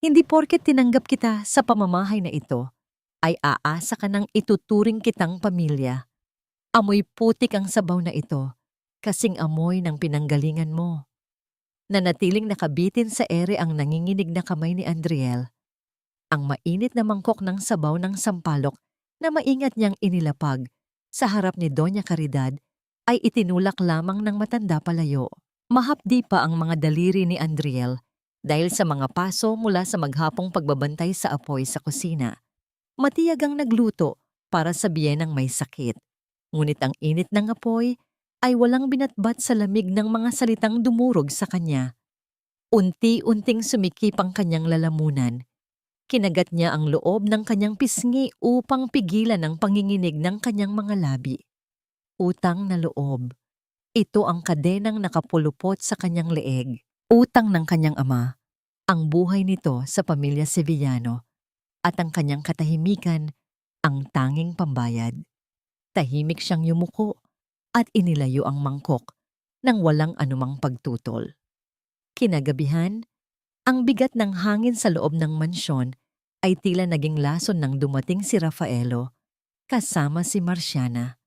Hindi porket tinanggap kita sa pamamahay na ito, ay aasa ka ng ituturing kitang pamilya. Amoy putik ang sabaw na ito, kasing amoy ng pinanggalingan mo. Nanatiling nakabitin sa ere ang nanginginig na kamay ni Andriel. Ang mainit na mangkok ng sabaw ng sampalok na maingat niyang inilapag sa harap ni Doña Caridad ay itinulak lamang ng matanda palayo. Mahapdi pa ang mga daliri ni Andriel dahil sa mga paso mula sa maghapong pagbabantay sa apoy sa kusina. Matiyagang nagluto para sa biyenang may sakit. Ngunit ang init ng apoy ay walang binatbat sa lamig ng mga salitang dumurog sa kanya. Unti-unting sumikip ang kanyang lalamunan. Kinagat niya ang loob ng kanyang pisngi upang pigilan ang panginginig ng kanyang mga labi. Utang na loob. Ito ang kadenang nakapulupot sa kanyang leeg. Utang ng kanyang ama. Ang buhay nito sa pamilya Sevillano at ang kanyang katahimikan ang tanging pambayad. Tahimik siyang yumuko at inilayo ang mangkok nang walang anumang pagtutol. Kinagabihan, ang bigat ng hangin sa loob ng mansyon ay tila naging lason nang dumating si Rafaelo kasama si Marciana.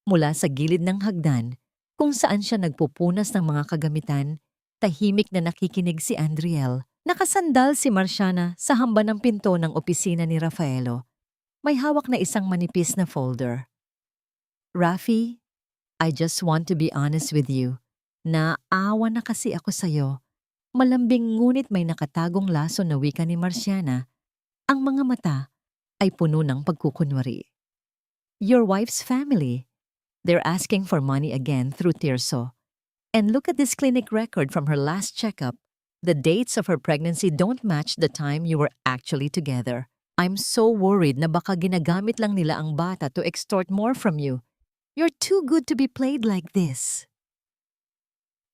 Mula sa gilid ng hagdan kung saan siya nagpupunas ng mga kagamitan, tahimik na nakikinig si Andriel. Nakasandal si Marciana sa hamba ng pinto ng opisina ni Rafaelo. May hawak na isang manipis na folder. Rafi, I just want to be honest with you. Naawa na kasi ako sa'yo. Malambing ngunit may nakatagong laso na wika ni Marciana. Ang mga mata ay puno ng pagkukunwari. Your wife's family. They're asking for money again through Tirso. And look at this clinic record from her last checkup. The dates of her pregnancy don't match the time you were actually together. I'm so worried na baka ginagamit lang nila ang bata to extort more from you. You're too good to be played like this.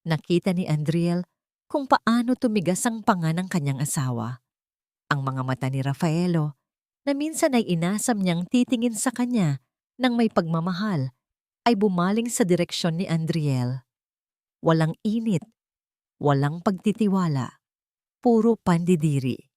Nakita ni Andriel kung paano tumigas ang panga ng kanyang asawa. Ang mga mata ni Rafaelo na minsan ay inasam niyang titingin sa kanya ng may pagmamahal ay bumaling sa direksyon ni Andriel. Walang init, walang pagtitiwala, puro pandidiri.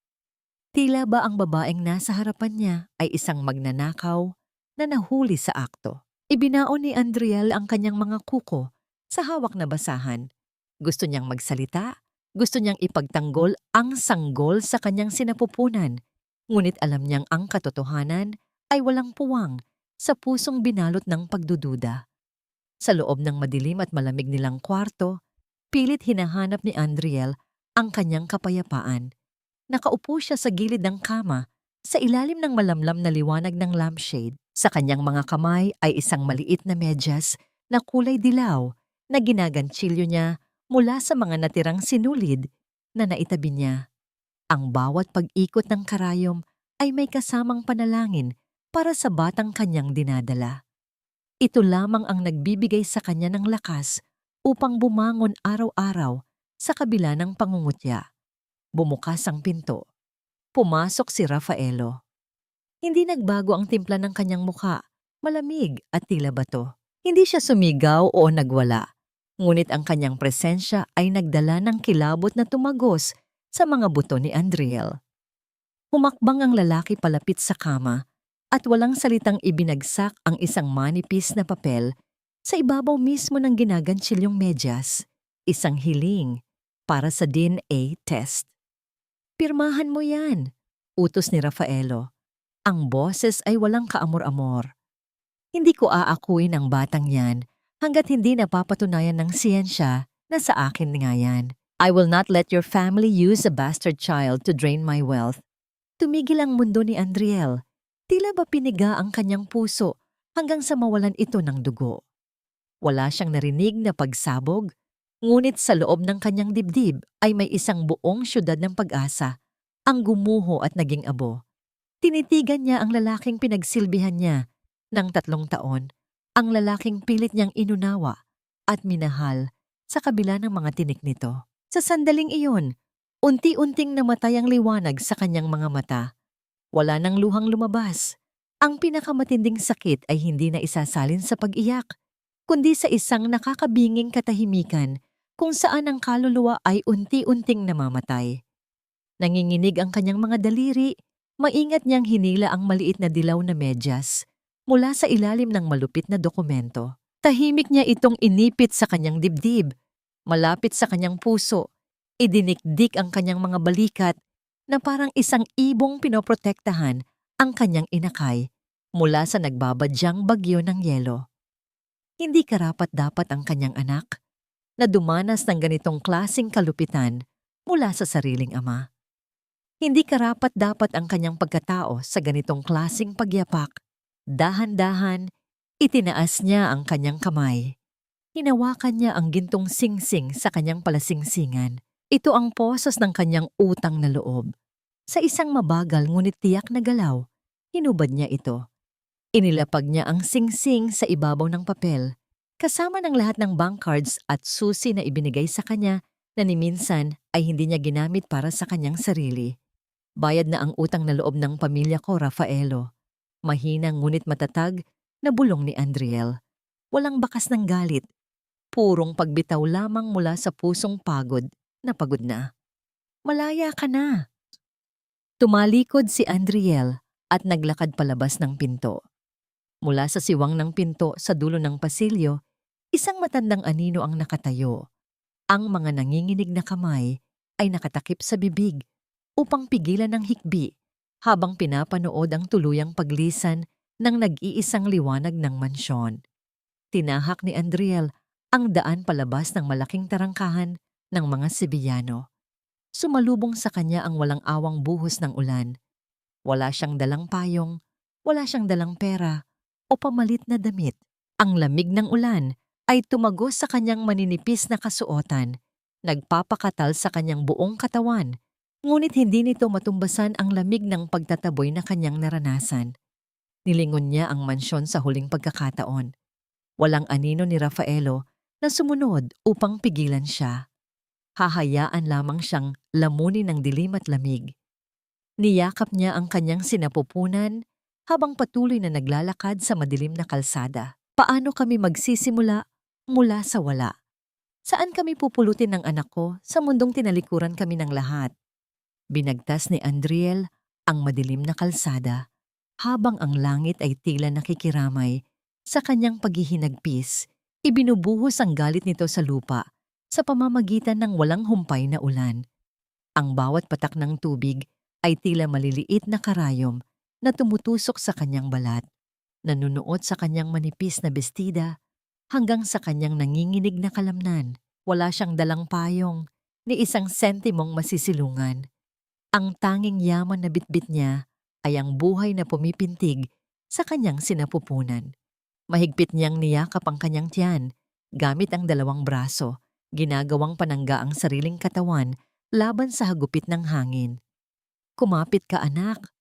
Tila ba ang babaeng nasa harapan niya ay isang magnanakaw na nahuli sa akto. Ibinaon ni Andriel ang kanyang mga kuko sa hawak na basahan. Gusto niyang magsalita, gusto niyang ipagtanggol ang sanggol sa kanyang sinapupunan. Ngunit alam niyang ang katotohanan ay walang puwang sa pusong binalot ng pagdududa. Sa loob ng madilim at malamig nilang kwarto, pilit hinahanap ni Andriel ang kanyang kapayapaan. Nakaupo siya sa gilid ng kama sa ilalim ng malamlam na liwanag ng lampshade. Sa kanyang mga kamay ay isang maliit na medyas na kulay dilaw na ginagantsilyo niya mula sa mga natirang sinulid na naitabi niya. Ang bawat pag-ikot ng karayom ay may kasamang panalangin para sa batang kanyang dinadala. Ito lamang ang nagbibigay sa kanya ng lakas upang bumangon araw-araw sa kabila ng pangungutya. Bumukas ang pinto. Pumasok si Rafaelo. Hindi nagbago ang timpla ng kanyang mukha, malamig at tila bato. Hindi siya sumigaw o nagwala, ngunit ang kanyang presensya ay nagdala ng kilabot na tumagos sa mga buto ni Andriel. Humakbang ang lalaki palapit sa kama at walang salitang ibinagsak ang isang manipis na papel sa ibabaw mismo ng ginagantsilyong medyas, isang hiling para sa DNA test. Pirmahan mo yan, utos ni Rafaelo. Ang boses ay walang kaamor-amor. Hindi ko aakuin ang batang yan hanggat hindi napapatunayan ng siyensya na sa akin nga yan. I will not let your family use a bastard child to drain my wealth. Tumigil ang mundo ni Andriel. Tila ba piniga ang kanyang puso hanggang sa mawalan ito ng dugo. Wala siyang narinig na pagsabog, ngunit sa loob ng kanyang dibdib ay may isang buong syudad ng pag-asa, ang gumuho at naging abo. Tinitigan niya ang lalaking pinagsilbihan niya ng 3 taon, ang lalaking pilit niyang inunawa at minahal sa kabila ng mga tinik nito. Sa sandaling iyon, unti-unting namatay ang liwanag sa kanyang mga mata. Wala nang luhang lumabas. Ang pinakamatinding sakit ay hindi na isasalin sa pag-iyak, kundi sa isang nakakabinging katahimikan kung saan ang kaluluwa ay unti-unting namamatay. Nanginginig ang kanyang mga daliri. Maingat niyang hinila ang maliit na dilaw na medyas mula sa ilalim ng malupit na dokumento. Tahimik niya itong inipit sa kanyang dibdib, malapit sa kanyang puso. Idinikdik ang kanyang mga balikat na parang isang ibong pinoprotektahan ang kanyang inakay mula sa nagbabadyang bagyo ng yelo. Hindi karapat-dapat ang kanyang anak na dumanas ng ganitong klasing kalupitan mula sa sariling ama. Hindi karapat-dapat ang kanyang pagkatao sa ganitong klasing pagyapak. Dahan-dahan, itinaas niya ang kanyang kamay. Hinawakan niya ang gintong singsing sa kanyang palasingsingan. Ito ang poses ng kanyang utang na loob. Sa isang mabagal ngunit tiyak na galaw, hinubad niya ito. Inilapag niya ang singsing sa ibabaw ng papel, kasama ng lahat ng bank cards at susi na ibinigay sa kanya na ni minsan ay hindi niya ginamit para sa kanyang sarili. Bayad na ang utang na loob ng pamilya ko, Rafaelo. Mahinang ngunit matatag na bulong ni Andriel. Walang bakas ng galit. Purong pagbitaw lamang mula sa pusong pagod na. Malaya ka na. Tumalikod si Andriel at naglakad palabas ng pinto. Mula sa siwang ng pinto sa dulo ng pasilyo, isang matandang anino ang nakatayo. Ang mga nanginginig na kamay ay nakatakip sa bibig upang pigilan ng hikbi habang pinapanood ang tuluyang paglisan ng nag-iisang liwanag ng mansyon. Tinahak ni Andriel ang daan palabas ng malaking tarangkahan ng mga Sebillano. Sumalubong sa kanya ang walang awang buhos ng ulan. Wala siyang dalang payong, wala siyang dalang pera o pamalit na damit. Ang lamig ng ulan ay tumagos sa kanyang maninipis na kasuotan, nagpapakatal sa kanyang buong katawan. Ngunit hindi nito matumbasan ang lamig ng pagtataboy na kanyang naranasan. Nilingon niya ang mansyon sa huling pagkakataon. Walang anino ni Rafaelo na sumunod upang pigilan siya. Hahayaan lamang siyang lamunin ng dilim at lamig. Niyakap niya ang kanyang sinapupunan habang patuloy na naglalakad sa madilim na kalsada. Paano kami magsisimula mula sa wala? Saan kami pupulutin ng anak ko sa mundong tinalikuran kami ng lahat? Binagtas ni Andriel ang madilim na kalsada habang ang langit ay tila nakikiramay sa kanyang paghihinagpis. Ibinubuhos ang galit nito sa lupa sa pamamagitan ng walang humpay na ulan. Ang bawat patak ng tubig ay tila maliliit na karayom na tumutusok sa kanyang balat, nanunuot sa kanyang manipis na bestida hanggang sa kanyang nanginginig na kalamnan. Wala siyang dalang payong ni isang sentimong masisilungan. Ang tanging yaman na bitbit niya ay ang buhay na pumipintig sa kanyang sinapupunan. Mahigpit niyang niyakap ang kanyang tiyan gamit ang dalawang braso, ginagawang panangga ang sariling katawan laban sa hagupit ng hangin. Kumapit ka, anak.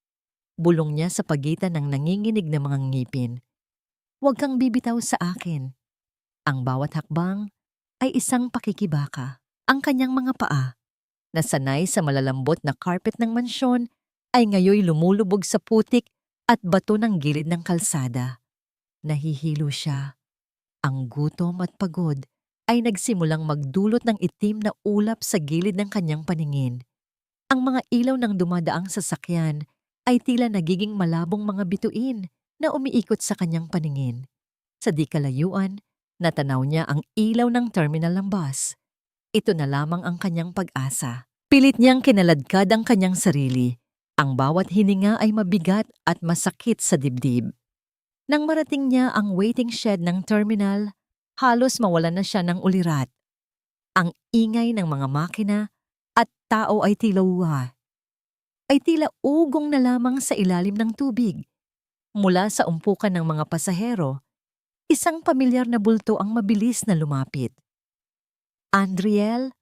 Bulong niya sa pagitan ng nanginginig na mga ngipin. Huwag kang bibitaw sa akin. Ang bawat hakbang ay isang pakikibaka. Ang kanyang mga paa, na sanay sa malalambot na carpet ng mansyon, ay ngayoy lumulubog sa putik at bato ng gilid ng kalsada. Nahihilo siya. Ang gutom at pagod ay nagsimulang magdulot ng itim na ulap sa gilid ng kanyang paningin. Ang mga ilaw ng dumadaang sasakyan ay tila nagiging malabong mga bituin na umiikot sa kanyang paningin. Sa di kalayuan, natanaw niya ang ilaw ng terminal ng bus. Ito na lamang ang kanyang pag-asa. Pilit niyang kinaladkad ang kanyang sarili. Ang bawat hininga ay mabigat at masakit sa dibdib. Nang marating niya ang waiting shed ng terminal, halos mawalan na siya ng ulirat. Ang ingay ng mga makina at tao ay tila ugong na lamang sa ilalim ng tubig. Mula sa umpukan ng mga pasahero, isang pamilyar na bulto ang mabilis na lumapit. Andriel?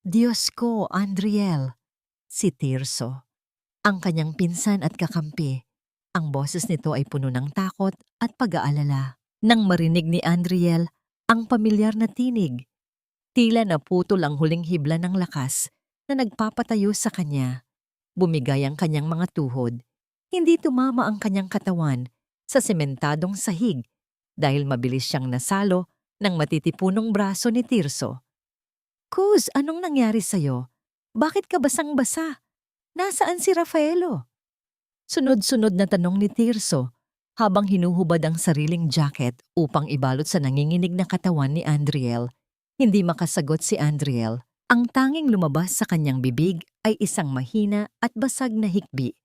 Diyos ko, Andriel. Si Tirso. Ang kanyang pinsan at kakampi. Ang boses nito ay puno ng takot at pag-aalala. Nang marinig ni Andriel ang pamilyar na tinig, tila naputol ang huling hibla ng lakas na nagpapatayo sa kanya. Bumigay ang kanyang mga tuhod. Hindi tumama ang kanyang katawan sa sementadong sahig dahil mabilis siyang nasalo ng matitipunong braso ni Tirso. Kuz, anong nangyari sa'yo? Bakit ka basang-basa? Nasaan si Rafaelo? Sunod-sunod na tanong ni Tirso habang hinuhubad ang sariling jacket upang ibalot sa nanginginig na katawan ni Andriel. Hindi makasagot si Andriel. Ang tanging lumabas sa kanyang bibig ay isang mahina at basag na hikbi.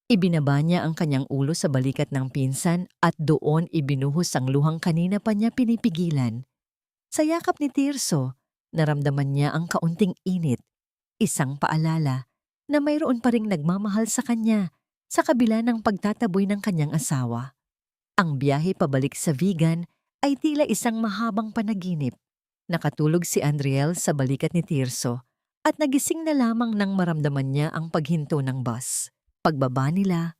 Ibinaba niya ang kanyang ulo sa balikat ng pinsan at doon ibinuhos ang luhang kanina pa niya pinipigilan. Sa yakap ni Tirso, naramdaman niya ang kaunting init, isang paalala na mayroon pa ring nagmamahal sa kanya sa kabila ng pagtataboy ng kanyang asawa. Ang biyahe pabalik sa Vigan ay tila isang mahabang panaginip. Nakatulog si Andriel sa balikat ni Tirso at nagising na lamang nang maramdaman niya ang paghinto ng bus. Pagbaba nila,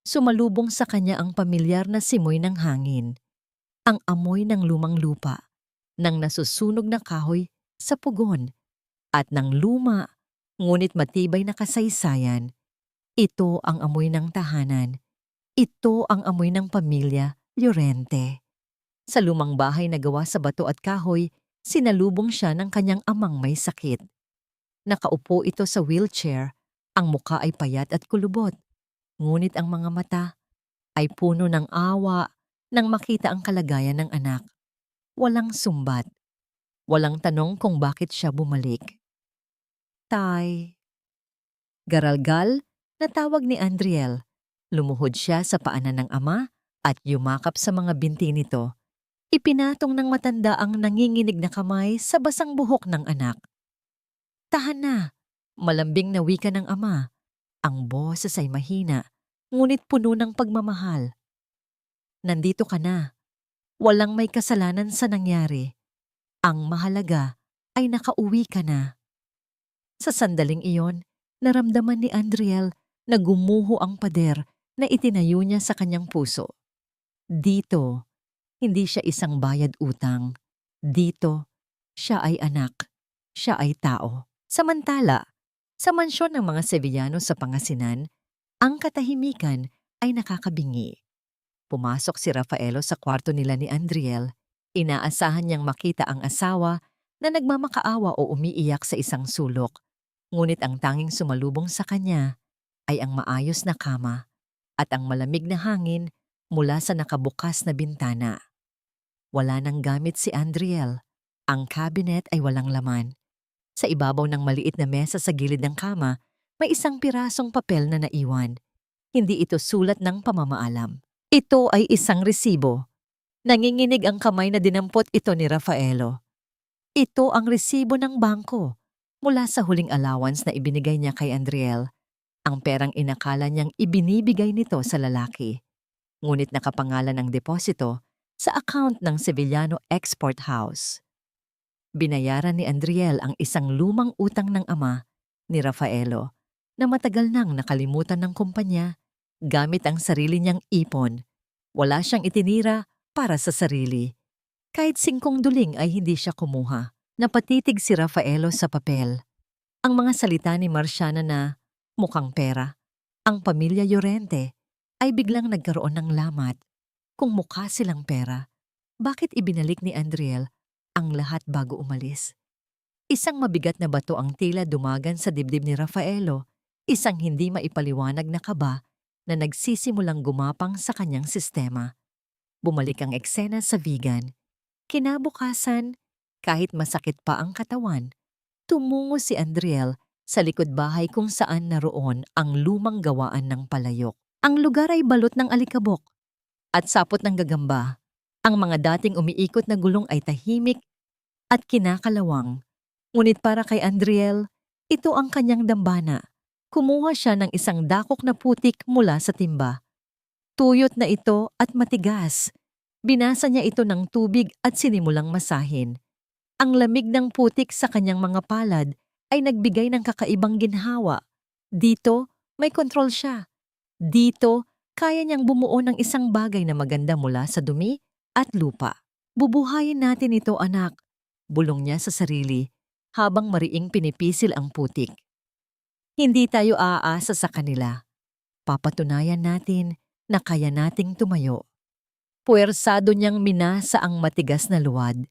sumalubong sa kanya ang pamilyar na simoy ng hangin, ang amoy ng lumang lupa, ng nasusunog na kahoy sa pugon, at ng luma ngunit matibay na kasaysayan. Ito ang amoy ng tahanan. Ito ang amoy ng pamilya Llorente. Sa lumang bahay na gawa sa bato at kahoy, sinalubong siya ng kanyang amang may sakit. Nakaupo ito sa wheelchair, ang muka ay payat at kulubot. Ngunit ang mga mata ay puno ng awa nang makita ang kalagayan ng anak. Walang sumbat. Walang tanong kung bakit siya bumalik. Tay. Garalgal na tawag ni Andriel. Lumuhod siya sa paanan ng ama at yumakap sa mga binti nito. Ipinatong ng matanda ang nanginginig na kamay sa basang buhok ng anak. Tahan na, malambing na wika ng ama. Ang boses ay mahina, ngunit puno ng pagmamahal. Nandito ka na. Walang may kasalanan sa nangyari. Ang mahalaga ay nakauwi ka na. Sa sandaling iyon, naramdaman ni Andriel na gumuho ang pader na itinayo niya sa kanyang puso. Dito, hindi siya isang bayad utang. Dito, siya ay anak. Siya ay tao. Samantala, sa mansyon ng mga Sevillano sa Pangasinan, ang katahimikan ay nakakabingi. Pumasok si Rafaelo sa kwarto nila ni Andriel. Inaasahan niyang makita ang asawa na nagmamakaawa o umiiyak sa isang sulok. Ngunit ang tanging sumalubong sa kanya ay ang maayos na kama at ang malamig na hangin mula sa nakabukas na bintana. Wala nang gamit si Andriel. Ang cabinet ay walang laman. Sa ibabaw ng maliit na mesa sa gilid ng kama, may isang pirasong papel na naiwan. Hindi ito sulat ng pamamaalam. Ito ay isang resibo. Nanginginig ang kamay na dinampot ito ni Rafaelo. Ito ang resibo ng bangko mula sa huling allowance na ibinigay niya kay Andriel. Ang perang inakala niyang ibinibigay nito sa lalaki. Ngunit nakapangalan ang deposito sa account ng Sevillano Export House. Binayaran ni Andriel ang isang lumang utang ng ama ni Rafaelo na matagal nang nakalimutan ng kumpanya gamit ang sarili niyang ipon. Wala siyang itinira para sa sarili. Kahit 5 duling ay hindi siya kumuha. Napatitig si Rafaelo sa papel. Ang mga salita ni Marciana na mukhang pera. Ang pamilya Llorente ay biglang nagkaroon ng lamat. Kung mukha silang pera, bakit ibinalik ni Andriel ang lahat bago umalis? Isang mabigat na bato ang tila dumagan sa dibdib ni Rafaelo, isang hindi maipaliwanag na kaba na nagsisimulang gumapang sa kanyang sistema. Bumalik ang eksena sa Vigan. Kinabukasan, kahit masakit pa ang katawan, tumungo si Andriel sa likod bahay kung saan naroon ang lumang gawaan ng palayok. Ang lugar ay balot ng alikabok at sapot ng gagamba. Ang mga dating umiikot na gulong ay tahimik at kinakalawang. Ngunit para kay Andriel, ito ang kanyang dambana. Kumuha siya ng isang dakok na putik mula sa timba. Tuyot na ito at matigas. Binasa niya ito ng tubig at sinimulang masahin. Ang lamig ng putik sa kanyang mga palad ay nagbigay ng kakaibang ginhawa. Dito, may kontrol siya. Dito, kaya niyang bumuo ng isang bagay na maganda mula sa dumi at lupa. Bubuhayin natin ito, anak, bulong niya sa sarili habang mariing pinipisil ang putik. Hindi tayo aasa sa kanila. Papatunayan natin na kaya nating tumayo. Puwersado niyang minasa ang matigas na luwad.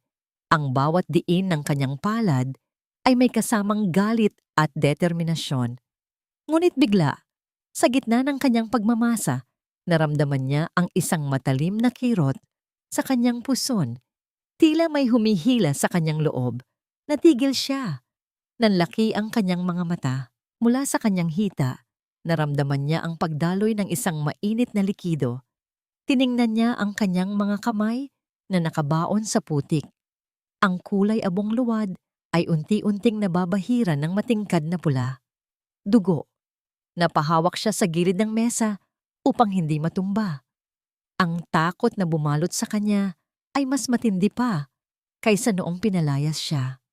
Ang bawat diin ng kanyang palad ay may kasamang galit at determinasyon. Ngunit bigla, sa gitna ng kanyang pagmamasa, naramdaman niya ang isang matalim na kirot sa kanyang puson. Tila may humihila sa kanyang loob. Natigil siya. Nanlaki ang kanyang mga mata. Mula sa kanyang hita, naramdaman niya ang pagdaloy ng isang mainit na likido. Tiningnan niya ang kanyang mga kamay na nakabaon sa putik. Ang kulay abong luwad ay unti-unting nababahira ng matingkad na pula. Dugo. Napahawak siya sa gilid ng mesa upang hindi matumba. Ang takot na bumalot sa kanya ay mas matindi pa kaysa noong pinalayas siya.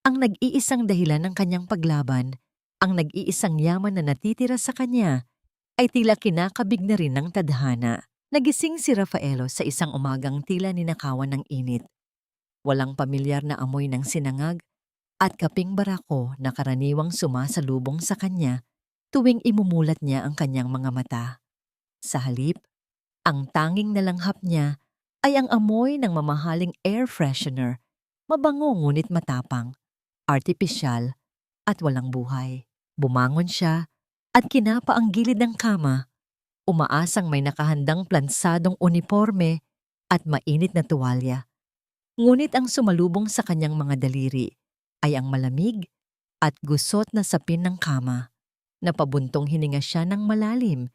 Ang nag-iisang dahilan ng kanyang paglaban, ang nag-iisang yaman na natitira sa kanya, ay tila kinakabig na rin ng tadhana. Nagising si Rafaelo sa isang umagang tila ninakawan ng init. Walang pamilyar na amoy ng sinangag at kaping barako na karaniwang sumasalubong sa kanya tuwing imumulat niya ang kanyang mga mata. Sa halip, ang tanging nalanghap niya ay ang amoy ng mamahaling air freshener, mabango ngunit matapang, artipisyal at walang buhay. Bumangon siya at kinapa ang gilid ng kama, umaasang may nakahandang plansadong uniforme at mainit na tuwalya. Ngunit ang sumalubong sa kanyang mga daliri ay ang malamig at gusot na sapin ng kama. Napabuntong hininga siya ng malalim.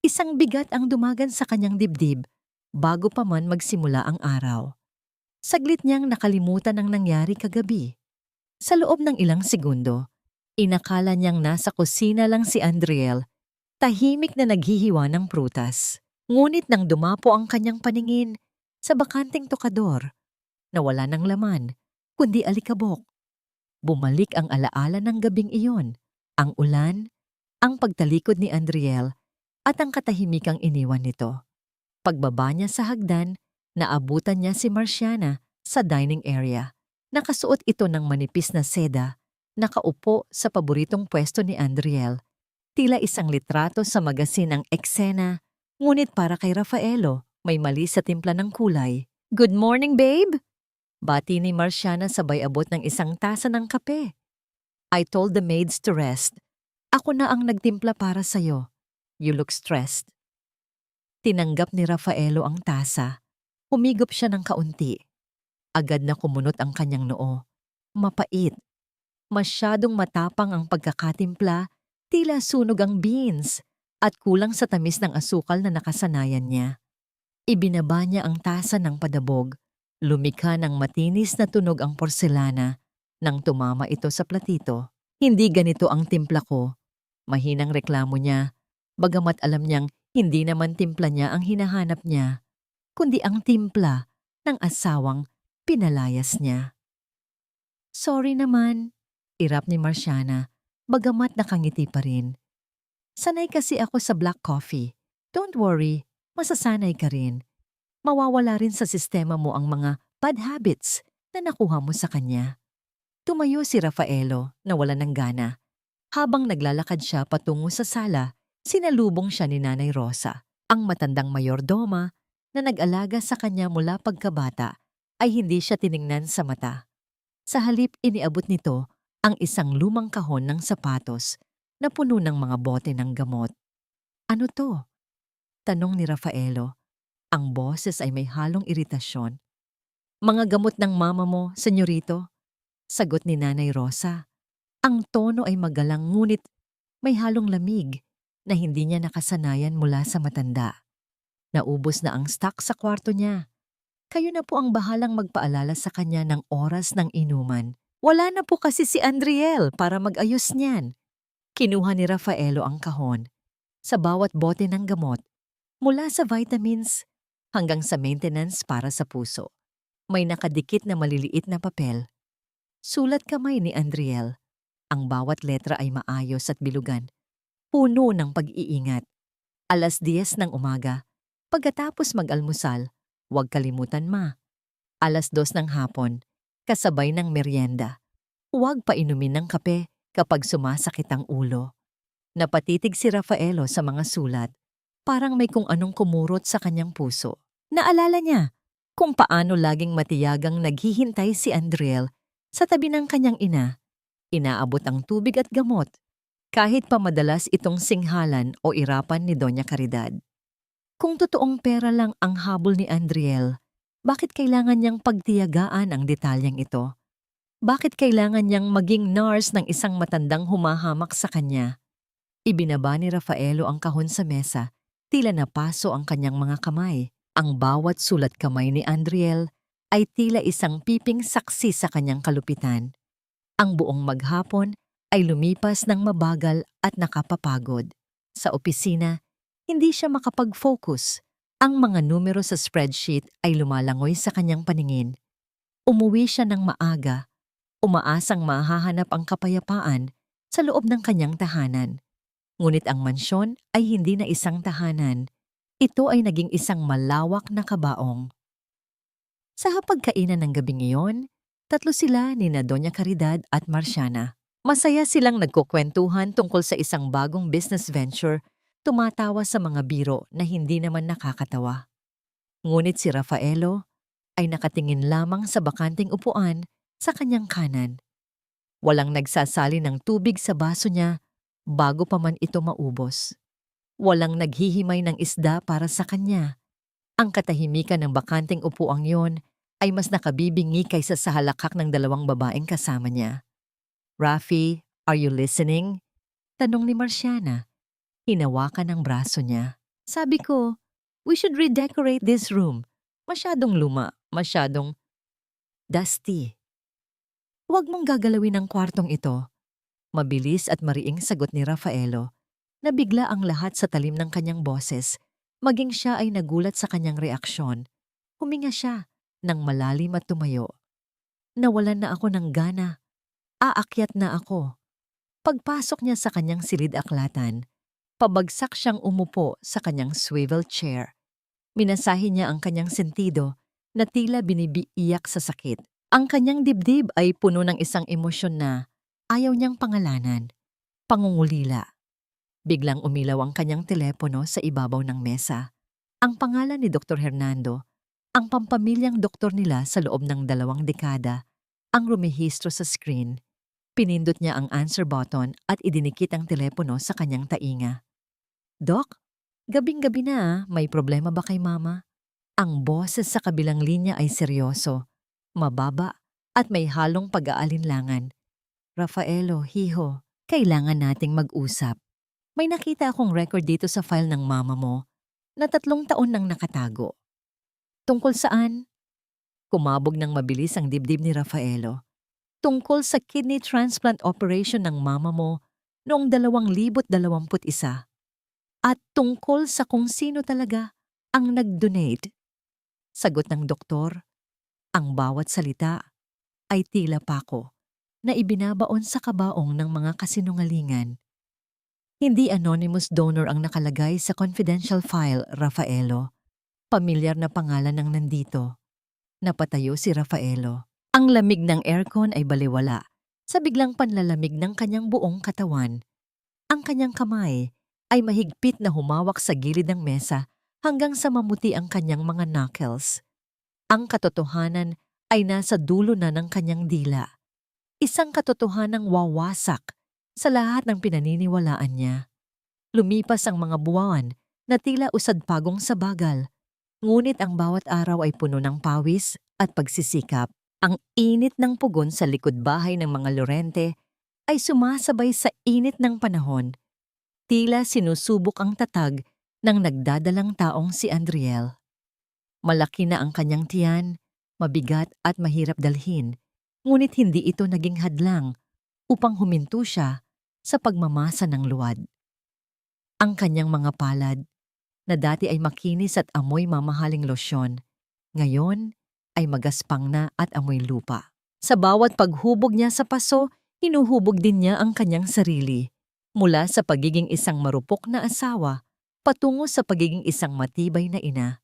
Isang bigat ang dumagan sa kanyang dibdib bago pa man magsimula ang araw. Saglit niyang nakalimutan ang nangyari kagabi. Sa loob ng ilang segundo, inakala niyang nasa kusina lang si Andriel, tahimik na naghihiwa ng prutas. Ngunit nang dumapo ang kanyang paningin sa bakanting tokador, nawala ng laman, kundi alikabok. Bumalik ang alaala ng gabing iyon, ang ulan, ang pagtalikod ni Andriel at ang katahimikang iniwan nito. Pagbaba niya sa hagdan, naabutan niya si Marciana sa dining area. Nakasuot ito ng manipis na seda, nakaupo sa paboritong pwesto ni Andriel. Tila isang litrato sa magasin ng eksena, ngunit para kay Rafaelo, may mali sa timpla ng kulay. "Good morning, babe!" Bati ni Marciana sabay abot ng isang tasa ng kape. "I told the maids to rest. Ako na ang nagtimpla para sa'yo. You look stressed." Tinanggap ni Rafaelo ang tasa. Humigop siya ng kaunti. Agad na kumunot ang kanyang noo. Mapait. Masyadong matapang ang pagkakatimpla, tila sunog ang beans at kulang sa tamis ng asukal na nakasanayan niya. Ibinaba niya ang tasa ng padabog. Lumikha ng matinis na tunog ang porselana nang tumama ito sa platito. "Hindi ganito ang timpla ko." Mahinang reklamo niya, bagamat alam niyang hindi naman timpla niya ang hinahanap niya, kundi ang timpla ng asawang pinalayas niya. "Sorry naman," irap ni Marciana, bagamat nakangiti pa rin. "Sanay kasi ako sa black coffee. Don't worry, masasanay ka rin. Mawawala rin sa sistema mo ang mga bad habits na nakuha mo sa kanya." Tumayo si Rafaelo na wala ng gana. Habang naglalakad siya patungo sa sala, sinalubong siya ni Nanay Rosa. Ang matandang mayordoma na nag-alaga sa kanya mula pagkabata ay hindi siya tiningnan sa mata. Sa halip iniabot nito ang isang lumang kahon ng sapatos na puno ng mga bote ng gamot. "Ano to?" tanong ni Rafaelo. Ang boses ay may halong iritasyon. "Mga gamot ng mama mo, senyorito," sagot ni Nanay Rosa. Ang tono ay magalang ngunit may halong lamig na hindi niya nakasanayan mula sa matanda. Naubos na ang stock sa kwarto niya. Kayo na po ang bahalang magpaalala sa kanya ng oras ng inuman. Wala na po kasi si Andriel para mag-ayos niyan. Kinuha ni Rafaelo ang kahon. Sa bawat bote ng gamot, mula sa vitamins hanggang sa maintenance para sa puso, may nakadikit na maliliit na papel. Sulat kamay ni Andriel. Ang bawat letra ay maayos at bilugan. Puno ng pag-iingat. 10:00 ng umaga. Pagkatapos mag-almusal, huwag kalimutan ma. 2:00 ng hapon, kasabay ng merienda. Huwag painumin ng kape kapag sumasakit ang ulo. Napatitig si Rafaelo sa mga sulat. Parang may kung anong kumurot sa kanyang puso. Naalala niya kung paano laging matiyagang naghihintay si Andriel sa tabi ng kanyang ina. Inaabot ang tubig at gamot. kahit pa madalas itong singhalan o irapan ni Doña Caridad. Kung totoong pera lang ang habol ni Andriel, bakit kailangan niyang pagtiyagaan ang detalyeng ito? Bakit kailangan niyang maging nurse ng isang matandang humahamak sa kanya? Ibinaba ni Rafaelo ang kahon sa mesa, tila napaso ang kanyang mga kamay. Ang bawat sulat kamay ni Andriel ay tila isang piping saksi sa kanyang kalupitan. Ang buong maghapon ay lumipas ng mabagal at nakapapagod. Sa opisina, hindi siya makapag-focus. Ang mga numero sa spreadsheet ay lumalangoy sa kanyang paningin. Umuwi siya ng maaga, umaasang mahahanap ang kapayapaan sa loob ng kanyang tahanan. Ngunit ang mansyon ay hindi na isang tahanan. Ito ay naging isang malawak na kabaong. Sa hapagkainan ng gabing iyon, tatlo sila ni Doña Caridad at Marciana. Masaya silang nagkukwentuhan tungkol sa isang bagong business venture, tumatawa sa mga biro na hindi naman nakakatawa. Ngunit si Rafaelo ay nakatingin lamang sa bakanting upuan sa kanyang kanan. Walang nagsasali ng tubig sa baso niya bago pa man ito maubos. Walang naghihimay ng isda para sa kanya. Ang katahimikan ng bakanting upuang yon ay mas nakabibingi kaysa sa halakhak ng dalawang babaeng kasama niya. "Rafi, are you listening?" Tanong ni Marciana. Hinawakan ang braso niya. "Sabi ko, we should redecorate this room. Masyadong luma, masyadong dusty." "Huwag mong gagalawin ang kwartong ito." Mabilis at mariing sagot ni Rafaelo. Nabigla ang lahat sa talim ng kanyang boses, maging siya ay nagulat sa kanyang reaksyon. Huminga siya nang malalim at tumayo. "Nawalan na ako ng gana. Aakyat na ako." Pagpasok niya sa kanyang silid-aklatan, pabagsak siyang umupo sa kanyang swivel chair. Minasahin niya ang kanyang sentido na tila binibiiyak sa sakit. Ang kanyang dibdib ay puno ng isang emosyon na ayaw niyang pangalanan. Pangungulila. Biglang umilaw ang kanyang telepono sa ibabaw ng mesa. Ang pangalan ni Dr. Hernando, ang pampamilyang doktor nila sa loob ng 2 dekada, ang rumehistro sa screen. Pinindot niya ang answer button at idinikit ang telepono sa kanyang tainga. "Doc, gabing-gabi na, may problema ba kay Mama?" Ang boses sa kabilang linya ay seryoso, mababa at may halong pag-aalinlangan. "Rafaelo, hiho, kailangan nating mag-usap. May nakita akong record dito sa file ng mama mo na 3 taon nang nakatago." "Tungkol saan?" Kumabog ng mabilis ang dibdib ni Rafaelo. "Tungkol sa kidney transplant operation ng mama mo noong 2021. At tungkol sa kung sino talaga ang nag-donate." Sagot ng doktor, ang bawat salita ay tila pako na ibinabaon sa kabaong ng mga kasinungalingan. Hindi anonymous donor ang nakalagay sa confidential file, Rafaelo. Pamilyar na pangalan ang nandito. Napatayo si Rafaelo. Ang lamig ng aircon ay baliwala sa biglang panlalamig ng kanyang buong katawan. Ang kanyang kamay ay mahigpit na humawak sa gilid ng mesa hanggang sa mamuti ang kanyang mga knuckles. Ang katotohanan ay nasa dulo na ng kanyang dila. Isang katotohanang wawasak sa lahat ng pinaniniwalaan niya. Lumipas ang mga buwan na tila usad-pagong sa bagal, ngunit ang bawat araw ay puno ng pawis at pagsisikap. Ang init ng pugon sa likod bahay ng mga Lorente ay sumasabay sa init ng panahon. Tila sinusubok ang tatag ng nagdadalang taong si Andriel. Malaki na ang kanyang tiyan, mabigat at mahirap dalhin, ngunit hindi ito naging hadlang upang huminto siya sa pagmamasa ng luwad. Ang kanyang mga palad, na dati ay makinis at amoy mamahaling losyon, ngayon ay magaspang na at amoy lupa. Sa bawat paghubog niya sa paso, hinuhubog din niya ang kanyang sarili, mula sa pagiging isang marupok na asawa patungo sa pagiging isang matibay na ina.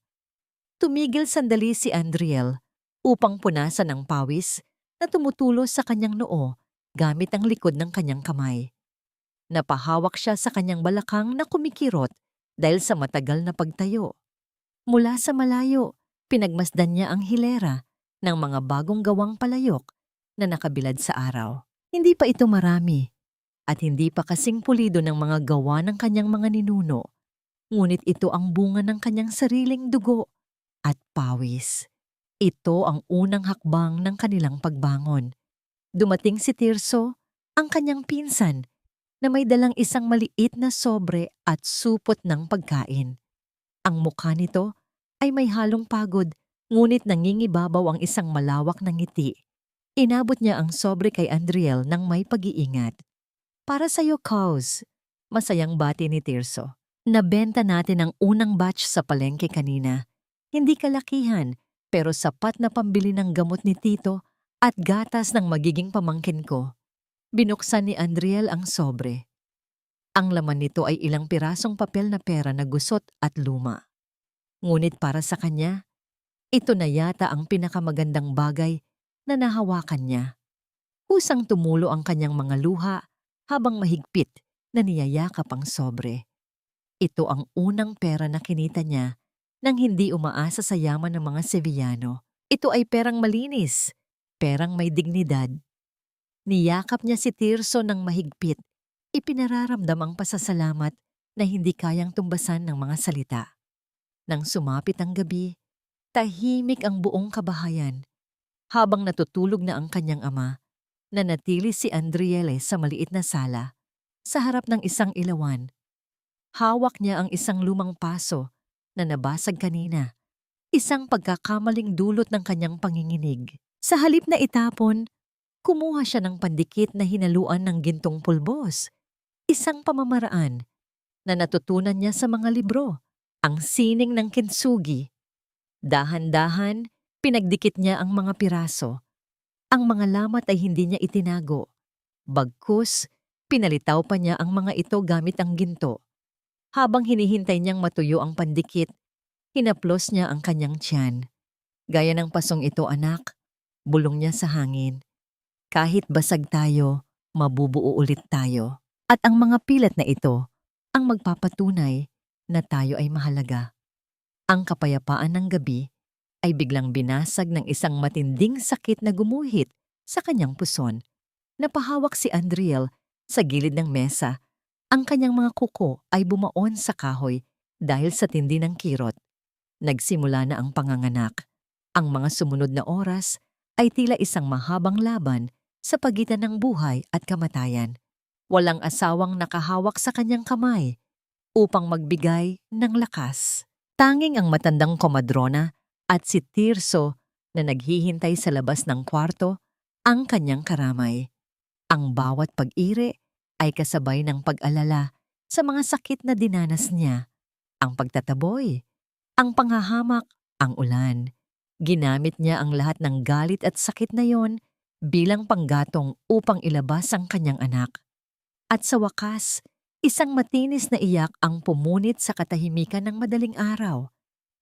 Tumigil sandali si Andriel upang punasan ang pawis na tumutulo sa kanyang noo gamit ang likod ng kanyang kamay. Napahawak siya sa kanyang balakang na kumikirot dahil sa matagal na pagtayo. Mula sa malayo, pinagmasdan niya ang hilera ng mga bagong gawang palayok na nakabilad sa araw. Hindi pa ito marami, at hindi pa kasing pulido ng mga gawa ng kanyang mga ninuno, ngunit ito ang bunga ng kanyang sariling dugo at pawis. Ito ang unang hakbang ng kanilang pagbangon. Dumating si Tirso, ang kanyang pinsan, na may dalang isang maliit na sobre at supot ng pagkain. Ang mukha nito ay may halong pagod, ngunit nangingibabaw ang isang malawak na ngiti. Inabot niya ang sobre kay Andriel ng may pag-iingat. Para sa'yo, Cause, masayang bati ni Tirso. Nabenta natin ang unang batch sa palengke kanina. Hindi kalakihan, pero sapat na pambili ng gamot ni Tito at gatas ng magiging pamangkin ko. Binuksan ni Andriel ang sobre. Ang laman nito ay ilang pirasong papel na pera na gusot at luma. Ngunit para sa kanya, ito na yata ang pinakamagandang bagay na nahawakan niya. Kusang tumulo ang kanyang mga luha habang mahigpit na niyayakap ang sobre. Ito ang unang pera na kinita niya nang hindi umaasa sa yaman ng mga Sevillano. Ito ay perang malinis, perang may dignidad. Niyakap niya si Tirso ng mahigpit. Ipinararamdam ang pasasalamat na hindi kayang tumbasan ng mga salita. Nang sumapit ang gabi, tahimik ang buong kabahayan. Habang natutulog na ang kanyang ama, nanatili si Andriele sa maliit na sala, sa harap ng isang ilawan. Hawak niya ang isang lumang paso na nabasag kanina, isang pagkakamaling dulot ng kanyang panginginig. Sa halip na itapon, kumuha siya ng pandikit na hinaluan ng gintong pulbos, isang pamamaraan na natutunan niya sa mga libro, ang sining ng kintsugi. Dahan-dahan, pinagdikit niya ang mga piraso. Ang mga lamat ay hindi niya itinago. Bagkus, pinalitaw pa niya ang mga ito gamit ang ginto. Habang hinihintay niyang matuyo ang pandikit, hinaplos niya ang kanyang tiyan. Gaya ng pasong ito, anak, bulong niya sa hangin. Kahit basag tayo, mabubuo ulit tayo. At ang mga pilat na ito ang magpapatunay na tayo ay mahalaga. Ang kapayapaan ng gabi ay biglang binasag ng isang matinding sakit na gumuhit sa kanyang puson. Napahawak si Andriel sa gilid ng mesa. Ang kanyang mga kuko ay bumaon sa kahoy dahil sa tindi ng kirot. Nagsimula na ang panganganak. Ang mga sumunod na oras ay tila isang mahabang laban sa pagitan ng buhay at kamatayan. Walang asawang nakahawak sa kanyang kamay upang magbigay ng lakas. Tanging ang matandang komadrona at si Tirso na naghihintay sa labas ng kwarto ang kanyang karamay. Ang bawat pag-ire ay kasabay ng pag-alala sa mga sakit na dinanas niya. Ang pagtataboy, ang panghahamak, ang ulan. Ginamit niya ang lahat ng galit at sakit na yon bilang panggatong upang ilabas ang kanyang anak. At sa wakas, isang matinis na iyak ang pumunit sa katahimikan ng madaling araw.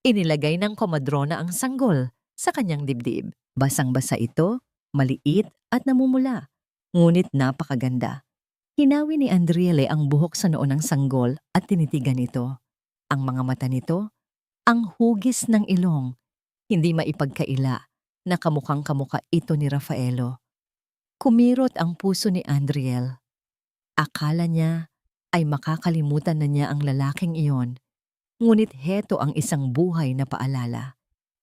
Inilagay ng komadrona ang sanggol sa kanyang dibdib. Basang-basa ito, maliit at namumula, ngunit napakaganda. Hinawi ni Andriele ang buhok sa noo ng sanggol at tinitigan ito. Ang mga mata nito, ang hugis ng ilong, hindi maipagkaila na kamukhang-kamukha ito ni Rafaelo. Kumirot ang puso ni Andriel. Akala niya ay makakalimutan na niya ang lalaking iyon. Ngunit heto ang isang buhay na paalala.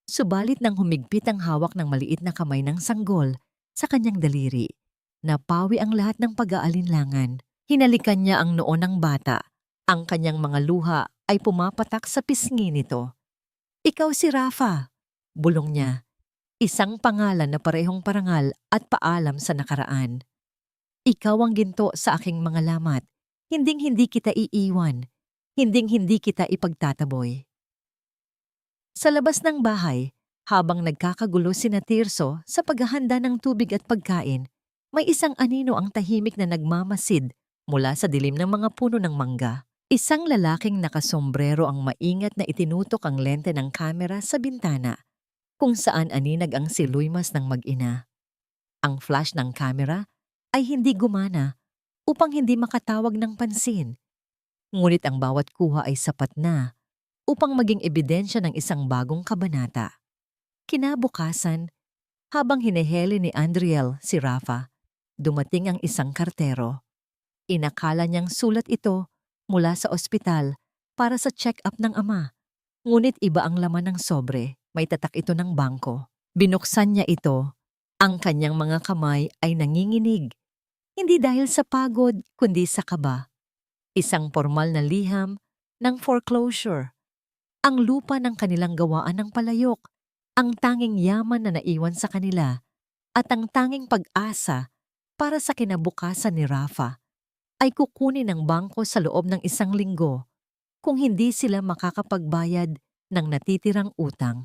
Subalit nang humigpit ang hawak ng maliit na kamay ng sanggol sa kanyang daliri, napawi ang lahat ng pag-aalinlangan. Hinalikan niya ang noo ng bata. Ang kanyang mga luha ay pumapatak sa pisngi nito. Ikaw si Rafa, bulong niya. Isang pangalan na parehong parangal at paalam sa nakaraan. Ikaw ang ginto sa aking mga lamat. Hinding-hindi kita iiwan. Hinding-hindi kita ipagtataboy. Sa labas ng bahay, habang nagkakagulo sina Tirso sa paghahanda ng tubig at pagkain, may isang anino ang tahimik na nagmamasid mula sa dilim ng mga puno ng mangga. Isang lalaking nakasombrero ang maingat na itinutok ang lente ng kamera sa bintana, kung saan aninag ang siluymas ng mag-ina. Ang flash ng kamera ay hindi gumana upang hindi makatawag ng pansin. Ngunit ang bawat kuha ay sapat na upang maging ebidensya ng isang bagong kabanata. Kinabukasan, habang hiniheli ni Andriel si Rafa, dumating ang isang kartero. Inakala niyang sulat ito mula sa ospital para sa check-up ng ama. Ngunit iba ang laman ng sobre, may tatak ito ng bangko. Binuksan niya ito. Ang kanyang mga kamay ay nanginginig. Hindi dahil sa pagod, kundi sa kaba. Isang formal na liham ng foreclosure. Ang lupa ng kanilang gawaan ng palayok, ang tanging yaman na naiwan sa kanila, at ang tanging pag-asa para sa kinabukasan ni Rafa ay kukunin ng bangko sa loob ng 1 linggo kung hindi sila makakapagbayad ng natitirang utang.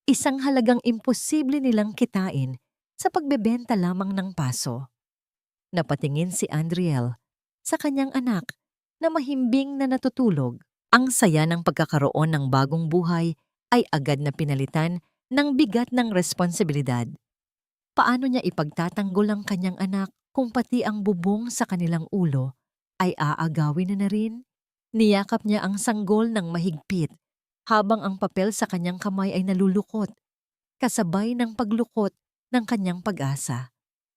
Isang halagang imposible nilang kitain sa pagbebenta lamang ng paso. Napatingin si Andriel sa kanyang anak na mahimbing na natutulog. Ang saya ng pagkakaroon ng bagong buhay ay agad na pinalitan ng bigat ng responsibilidad. Paano niya ipagtatanggol ang kanyang anak kung pati ang bubong sa kanilang ulo ay aagawin na rin? Niyakap niya ang sanggol ng mahigpit habang ang papel sa kanyang kamay ay nalulukot, kasabay ng paglukot ng kanyang pag-asa.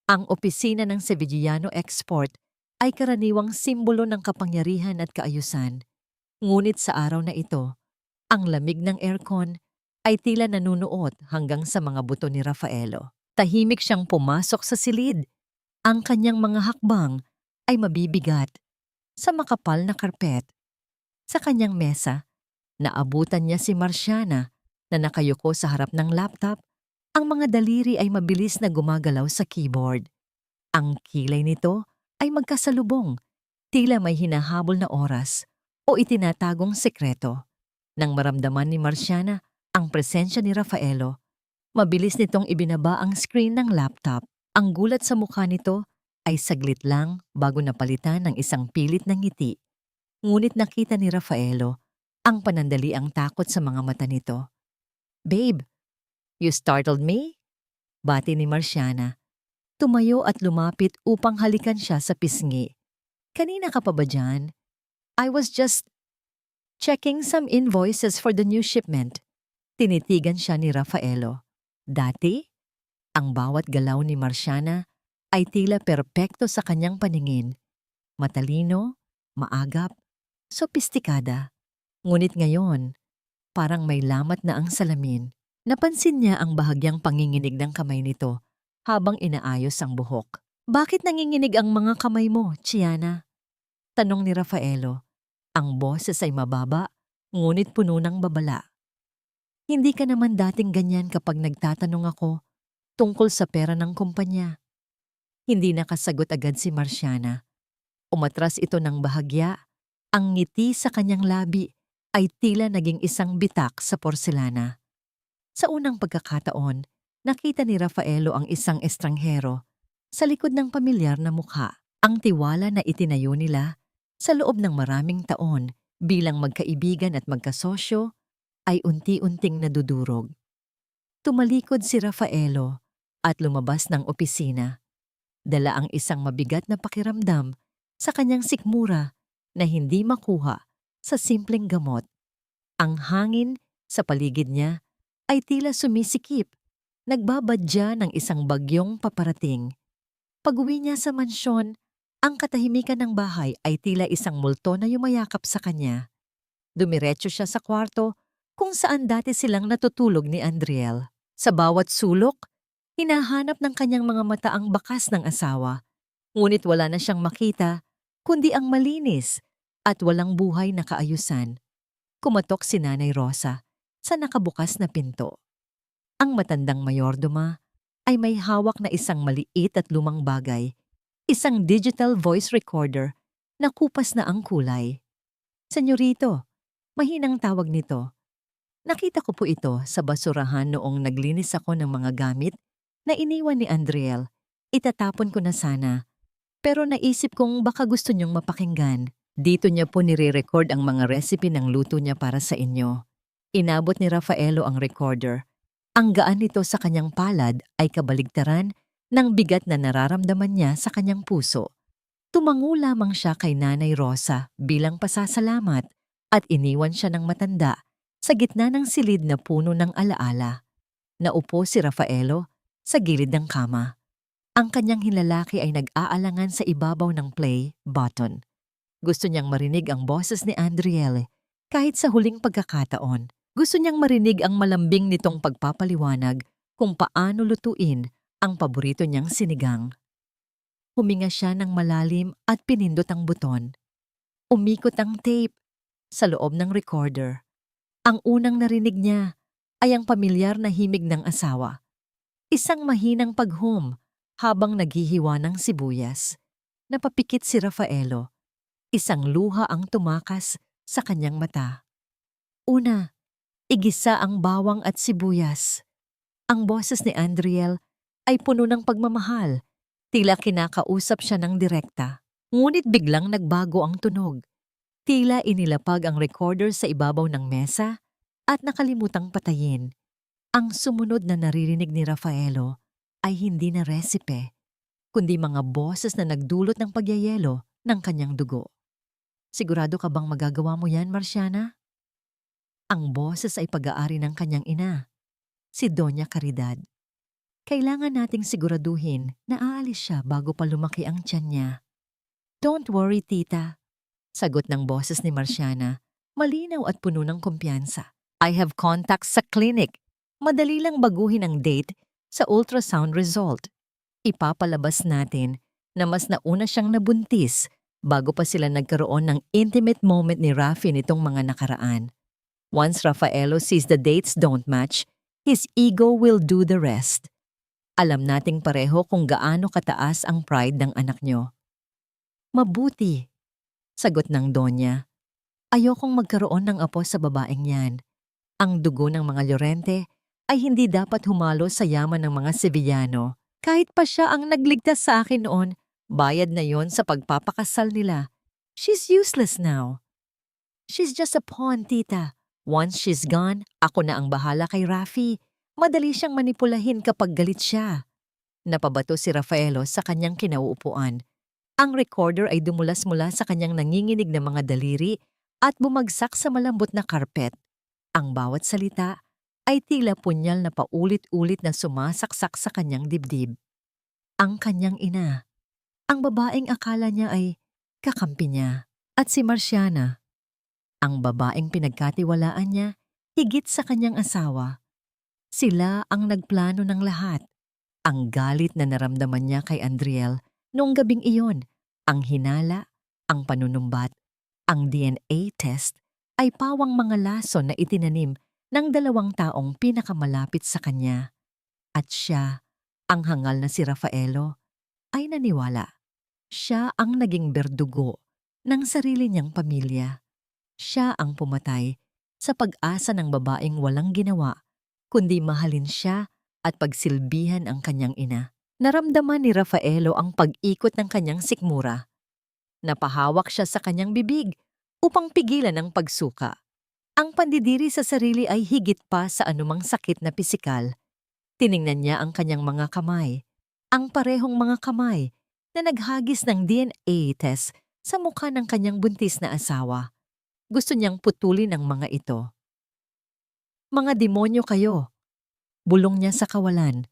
Ang opisina ng Sevillano Export ay karaniwang simbolo ng kapangyarihan at kaayusan. Ngunit sa araw na ito, ang lamig ng aircon ay tila nanunuot hanggang sa mga buto ni Rafaelo. Tahimik siyang pumasok sa silid. Ang kanyang mga hakbang ay mabibigat sa makapal na karpet. Sa kanyang mesa, naabutan niya si Marciana na nakayuko sa harap ng laptop. Ang mga daliri ay mabilis na gumagalaw sa keyboard. Ang kilay nito ay magkasalubong, tila may hinahabol na oras o itinatagong sekreto. Nang maramdaman ni Marciana ang presensya ni Rafaelo, mabilis nitong ibinaba ang screen ng laptop. Ang gulat sa mukha nito ay saglit lang bago napalitan ng isang pilit na ngiti. Ngunit nakita ni Rafaelo ang panandaliang takot sa mga mata nito. "Babe, you startled me?" Bati ni Marciana. Tumayo at lumapit upang halikan siya sa pisngi. "Kanina ka pa ba dyan? I was just checking some invoices for the new shipment." Tinitigan siya ni Rafaelo. Dati, ang bawat galaw ni Marciana ay tila perpekto sa kanyang paningin. Matalino, maagap, sopistikada. Ngunit ngayon, parang may lamat na ang salamin. Napansin niya ang bahagyang panginginig ng kamay nito habang inaayos ang buhok. "Bakit nanginginig ang mga kamay mo, Chiana?" Tanong ni Rafaelo. Ang boses ay mababa, ngunit puno ng babala. "Hindi ka naman dating ganyan kapag nagtatanong ako tungkol sa pera ng kumpanya." Hindi nakasagot agad si Marciana. Umatras ito ng bahagya. Ang ngiti sa kanyang labi ay tila naging isang bitak sa porselana. Sa unang pagkakataon, nakita ni Rafaelo ang isang estranghero sa likod ng pamilyar na mukha. Ang tiwala na itinayo nila sa loob ng maraming taon bilang magkaibigan at magkasosyo ay unti-unting nadudurog. Tumalikod si Rafaelo at lumabas ng opisina. Dala ang isang mabigat na pakiramdam sa kanyang sikmura na hindi makuha sa simpleng gamot. Ang hangin sa paligid niya ay tila sumisikip, nagbabadya ng isang bagyong paparating. Pag-uwi niya sa mansyon, ang katahimikan ng bahay ay tila isang multo na yumayakap sa kanya. Dumiretso siya sa kwarto kung saan dati silang natutulog ni Andriel. Sa bawat sulok, hinahanap ng kanyang mga mata ang bakas ng asawa. Ngunit wala na siyang makita, kundi ang malinis at walang buhay na kaayusan. Kumatok si Nanay Rosa sa nakabukas na pinto. Ang matandang mayordoma ay may hawak na isang maliit at lumang bagay, isang digital voice recorder na kupas na ang kulay. "Senyorito," mahinang tawag nito. "Nakita ko po ito sa basurahan noong naglinis ako ng mga gamit na iniwan ni Andriel. Itatapon ko na sana. Pero naisip kong baka gusto niyong mapakinggan. Dito niya po nire-record ang mga recipe ng luto niya para sa inyo." Inabot ni Rafaelo ang recorder. Ang gaan nito sa kanyang palad ay kabaligtaran ng bigat na nararamdaman niya sa kanyang puso. Tumango lamang siya kay Nanay Rosa bilang pasasalamat at iniwan siya ng matanda sa gitna ng silid na puno ng alaala. Naupo si Rafaelo sa gilid ng kama. Ang kanyang hinlalaki ay nag-aalangan sa ibabaw ng play button. Gusto niyang marinig ang boses ni Andriel kahit sa huling pagkakataon. Gusto niyang marinig ang malambing nitong pagpapaliwanag kung paano lutuin ang paborito niyang sinigang. Huminga siya ng malalim at pinindot ang buton. Umikot ang tape sa loob ng recorder. Ang unang narinig niya ay ang pamilyar na himig ng asawa. Isang mahinang paghum habang naghihiwa ng sibuyas. Napapikit si Rafaelo. Isang luha ang tumakas sa kanyang mata. Una, igisa ang bawang at sibuyas. Ang boses ni Andriel ay puno ng pagmamahal. Tila kinakausap siya ng direkta. Ngunit biglang nagbago ang tunog. Tila inilapag ang recorder sa ibabaw ng mesa at nakalimutang patayin. Ang sumunod na naririnig ni Rafaelo ay hindi na resipe, kundi mga boses na nagdulot ng pagyayelo ng kanyang dugo. Sigurado ka bang magagawa mo yan, Marciana? Ang boses ay pag-aari ng kanyang ina, si Doña Caridad. Kailangan nating siguraduhin na aalis siya bago pa lumaki ang tiyan niya. Don't worry, tita. Sagot ng boses ni Marciana, malinaw at puno ng kumpiyansa. I have contacts sa clinic. Madali lang baguhin ang date sa ultrasound result. Ipapalabas natin na mas nauna siyang nabuntis bago pa sila nagkaroon ng intimate moment ni Rafi nitong mga nakaraan. Once Rafaelo sees the dates don't match, his ego will do the rest. Alam nating pareho kung gaano kataas ang pride ng anak nyo. Mabuti, sagot ng Donya. Ayokong magkaroon ng apo sa babaeng yan. Ang dugo ng mga Llorente ay hindi dapat humalo sa yaman ng mga Sevillano. Kahit pa siya ang nagligtas sa akin noon, bayad na yon sa pagpapakasal nila. She's useless now. She's just a pawn, tita. Once she's gone, ako na ang bahala kay Rafi. Madali siyang manipulahin kapag galit siya. Napabato si Rafaelo sa kanyang kinauupuan. Ang recorder ay dumulas mula sa kanyang nanginginig na mga daliri at bumagsak sa malambot na karpet. Ang bawat salita ay tila punyal na paulit-ulit na sumasaksak sa kanyang dibdib. Ang kanyang ina, ang babaeng akala niya ay kakampi niya, at si Marciana, ang babaeng pinagkatiwalaan niya higit sa kanyang asawa. Sila ang nagplano ng lahat. Ang galit na naramdaman niya kay Andriel noong gabing iyon, ang hinala, ang panunumbat, ang DNA test ay pawang mga lason na itinanim ng dalawang taong pinakamalapit sa kanya. At siya, ang hangal na si Rafaelo, ay naniwala. Siya ang naging berdugo ng sarili niyang pamilya. Siya ang pumatay sa pag-asa ng babaeng walang ginawa, kundi mahalin siya at pagsilbihan ang kanyang ina. Naramdaman ni Rafaelo ang pag-ikot ng kanyang sikmura. Napahawak siya sa kanyang bibig upang pigilan ang pagsuka. Ang pandidiri sa sarili ay higit pa sa anumang sakit na pisikal. Tiningnan niya ang kanyang mga kamay, ang parehong mga kamay na naghagis ng DNA test sa mukha ng kanyang buntis na asawa. Gusto niyang putulin ang mga ito. Mga demonyo kayo! Bulong niya sa kawalan.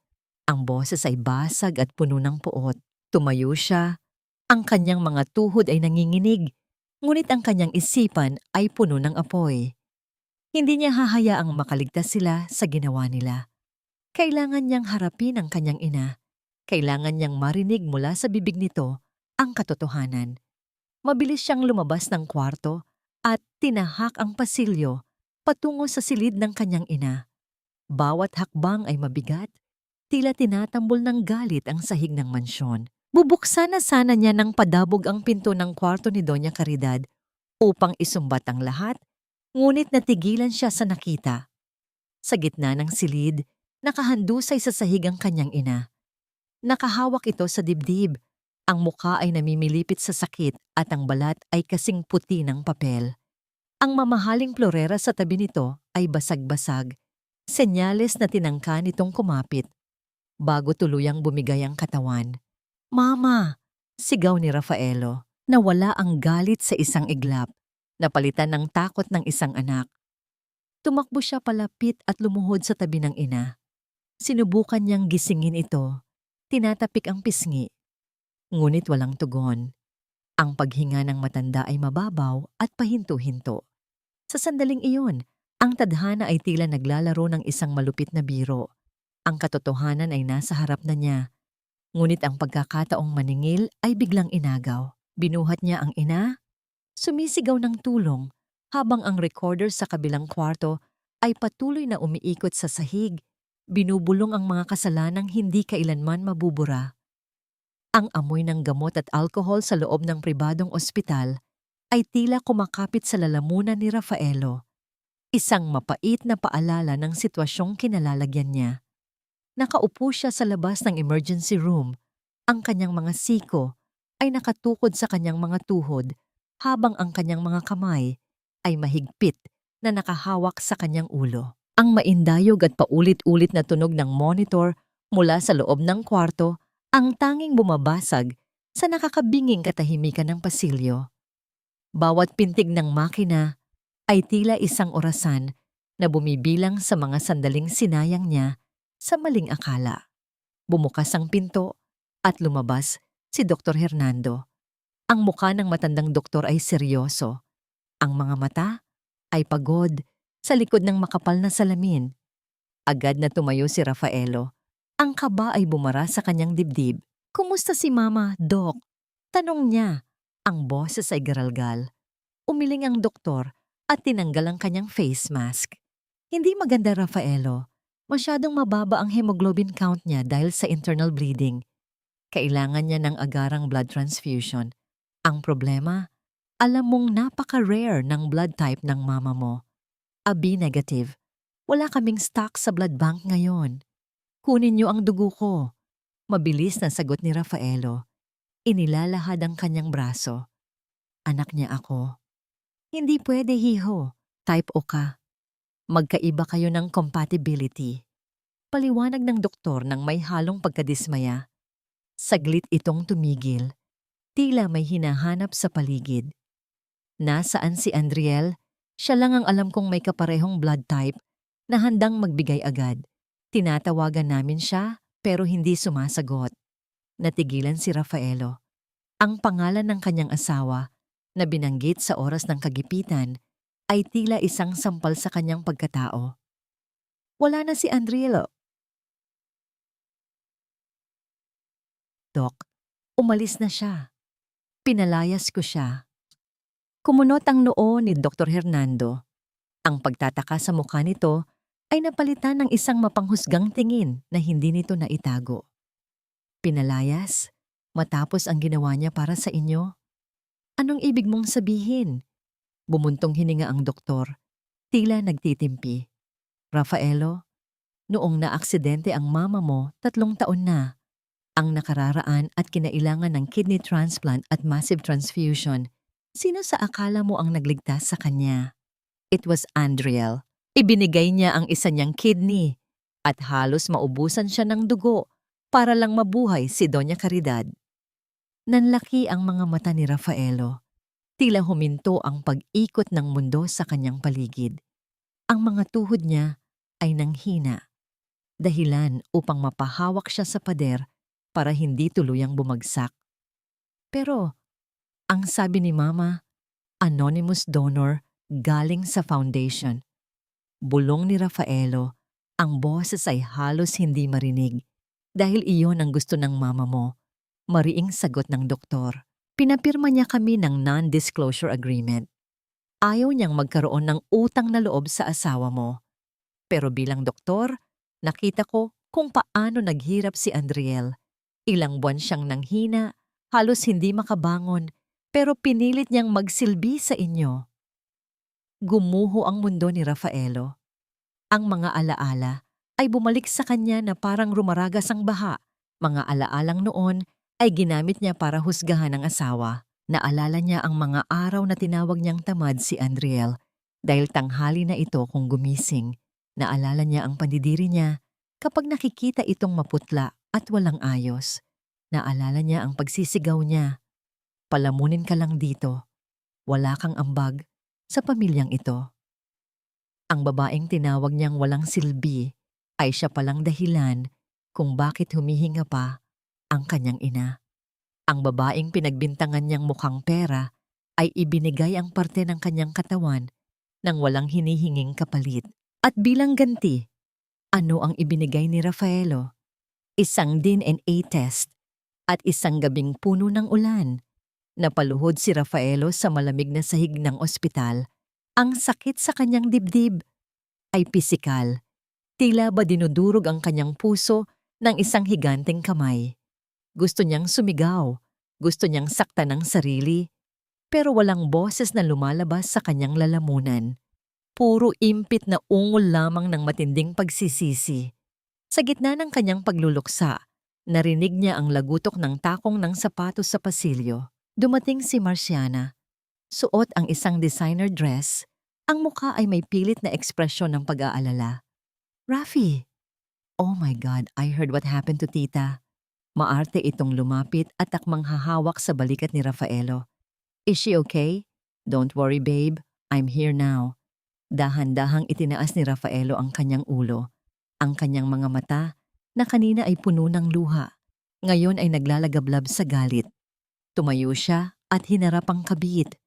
Ang boses ay basag at puno ng puot. Tumayo siya. Ang kanyang mga tuhod ay nanginginig, ngunit ang kanyang isipan ay puno ng apoy. Hindi niya hahayaang makaligtas sila sa ginawa nila. Kailangan niyang harapin ang kanyang ina. Kailangan niyang marinig mula sa bibig nito ang katotohanan. Mabilis siyang lumabas ng kwarto at tinahak ang pasilyo patungo sa silid ng kanyang ina. Bawat hakbang ay mabigat, tila tinatambol ng galit ang sahig ng mansyon. Bubuksan na sana niya ng padabog ang pinto ng kwarto ni Doña Caridad upang isumbat ang lahat, ngunit natigilan siya sa nakita. Sa gitna ng silid, nakahandusay sa sahig ang kanyang ina. Nakahawak ito sa dibdib. Ang mukha ay namimilipit sa sakit at ang balat ay kasing puti ng papel. Ang mamahaling florera sa tabi nito ay basag-basag, senyales na tinangka nitong kumapit. Bago tuluyang bumigay ang katawan. Mama! Sigaw ni Rafaelo. Nawala ang galit sa isang iglap. Napalitan ng takot ng isang anak. Tumakbo siya palapit at lumuhod sa tabi ng ina. Sinubukan niyang gisingin ito. Tinatapik ang pisngi, ngunit walang tugon. Ang paghinga ng matanda ay mababaw at pahinto-hinto. Sa sandaling iyon, ang tadhana ay tila naglalaro ng isang malupit na biro. Ang katotohanan ay nasa harap na niya, ngunit ang pagkakataong maningil ay biglang inagaw. Binuhat niya ang ina, sumisigaw ng tulong, habang ang recorder sa kabilang kwarto ay patuloy na umiikot sa sahig, binubulong ang mga kasalanang hindi kailanman mabubura. Ang amoy ng gamot at alkohol sa loob ng pribadong ospital ay tila kumakapit sa lalamunan ni Rafaelo, isang mapait na paalala ng sitwasyong kinalalagyan niya. Nakaupo siya sa labas ng emergency room. Ang kanyang mga siko ay nakatukod sa kanyang mga tuhod habang ang kanyang mga kamay ay mahigpit na nakahawak sa kanyang ulo. Ang maindayog at paulit-ulit na tunog ng monitor mula sa loob ng kwarto ang tanging bumabasag sa nakakabinging katahimikan ng pasilyo. Bawat pintig ng makina ay tila isang orasan na bumibilang sa mga sandaling sinayang niya sa maling akala. Bumukas ang pinto at lumabas si Dr. Hernando. Ang mukha ng matandang doktor ay seryoso. Ang mga mata ay pagod sa likod ng makapal na salamin. Agad na tumayo si Rafaelo. Ang kaba ay bumara sa kanyang dibdib. "Kumusta si Mama, Dok?" Tanong niya. Ang boses ay garalgal. Umiling ang doktor at tinanggal ang kanyang face mask. "Hindi maganda, Rafaelo. Masyadong mababa ang hemoglobin count niya dahil sa internal bleeding. Kailangan niya ng agarang blood transfusion. Ang problema, alam mong napaka-rare ng blood type ng mama mo. AB negative. Wala kaming stock sa blood bank ngayon. Kunin niyo ang dugo ko." Mabilis na sagot ni Rafaelo. Inilalahad ang kanyang braso. "Anak niya ako." "Hindi pwede, hiho. Type O ka. Magkaiba kayo ng compatibility." Paliwanag ng doktor nang may halong pagkadismaya. Saglit itong tumigil. Tila may hinahanap sa paligid. "Nasaan si Andriel? Siya lang ang alam kong may kaparehong blood type na handang magbigay agad. Tinatawagan namin siya pero hindi sumasagot." Natigilan si Rafaelo. Ang pangalan ng kanyang asawa na binanggit sa oras ng kagipitan ay tila isang sampal sa kanyang pagkatao. "Wala na si Andriel, Dok. Umalis na siya. Pinalayas ko siya." Kumunot ang noo ni Dr. Hernando. Ang pagtataka sa mukha nito ay napalitan ng isang mapanghusgang tingin na hindi nito naitago. "Pinalayas? Matapos ang ginawa niya para sa inyo? Anong ibig mong sabihin?" Bumuntong hininga ang doktor. Tila nagtitimpi. "Rafaelo, noong naaksidente ang mama mo 3 taon na. Ang nakararaan at kinailangan ng kidney transplant at massive transfusion. Sino sa akala mo ang nagligtas sa kanya?" It was Andriel. Ibinigay niya ang isa niyang kidney at halos maubusan siya ng dugo para lang mabuhay si Doña Caridad. Nanlaki ang mga mata ni Rafaelo. Tila huminto ang pag-ikot ng mundo sa kanyang paligid. Ang mga tuhod niya ay nanghina. Dahilan upang mapahawak siya sa pader para hindi tuluyang bumagsak. Pero, ang sabi ni Mama, anonymous donor galing sa foundation. Bulong ni Rafaelo, ang boses ay halos hindi marinig. Dahil iyon ang gusto ng mama mo. Mariing sagot ng doktor. Pinapirma niya kami ng non-disclosure agreement. Ayaw niyang magkaroon ng utang na loob sa asawa mo. Pero bilang doktor, nakita ko kung paano naghirap si Andriel. Ilang buwan siyang nanghina, halos hindi makabangon, pero pinilit niyang magsilbi sa inyo. Gumuho ang mundo ni Rafaelo. Ang mga alaala ay bumalik sa kanya na parang rumaragas ang baha. Mga alaalang noon ay ginamit niya para husgahan ang asawa. Naalala niya ang mga araw na tinawag niyang tamad si Andriel dahil tanghali na ito kung gumising. Naalala niya ang pandidiri niya kapag nakikita itong maputla at walang ayos. Naalala niya ang pagsisigaw niya. "Palamunin ka lang dito. Wala kang ambag sa pamilyang ito." Ang babaeng tinawag niyang walang silbi ay siya palang dahilan kung bakit humihinga pa ang kanyang ina. Ang babaeng pinagbintangan niyang mukhang pera ay ibinigay ang parte ng kanyang katawan nang walang hinihinging kapalit. At bilang ganti, ano ang ibinigay ni Rafaelo? Isang DNA test at isang gabing puno ng ulan. Napaluhod si Rafaelo sa malamig na sahig ng ospital. Ang sakit sa kanyang dibdib ay pisikal. Tila ba dinudurog ang kanyang puso ng isang higanteng kamay. Gusto niyang sumigaw, gusto niyang saktan ng sarili, pero walang boses na lumalabas sa kanyang lalamunan. Puro impit na ungol lamang ng matinding pagsisisi. Sa gitna ng kanyang pagluluksa, narinig niya ang lagutok ng takong ng sapatos sa pasilyo. Dumating si Marciana. Suot ang isang designer dress. Ang mukha ay may pilit na ekspresyon ng pag-aalala. Rafi! Oh my God, I heard what happened to tita. Maarte itong lumapit at takmang hahawak sa balikat ni Rafaelo. Is she okay? Don't worry babe, I'm here now. Dahan-dahang itinaas ni Rafaelo ang kanyang ulo. Ang kanyang mga mata, na kanina ay puno ng luha, ngayon ay naglalagablab sa galit. Tumayo siya at hinarap ang kabit.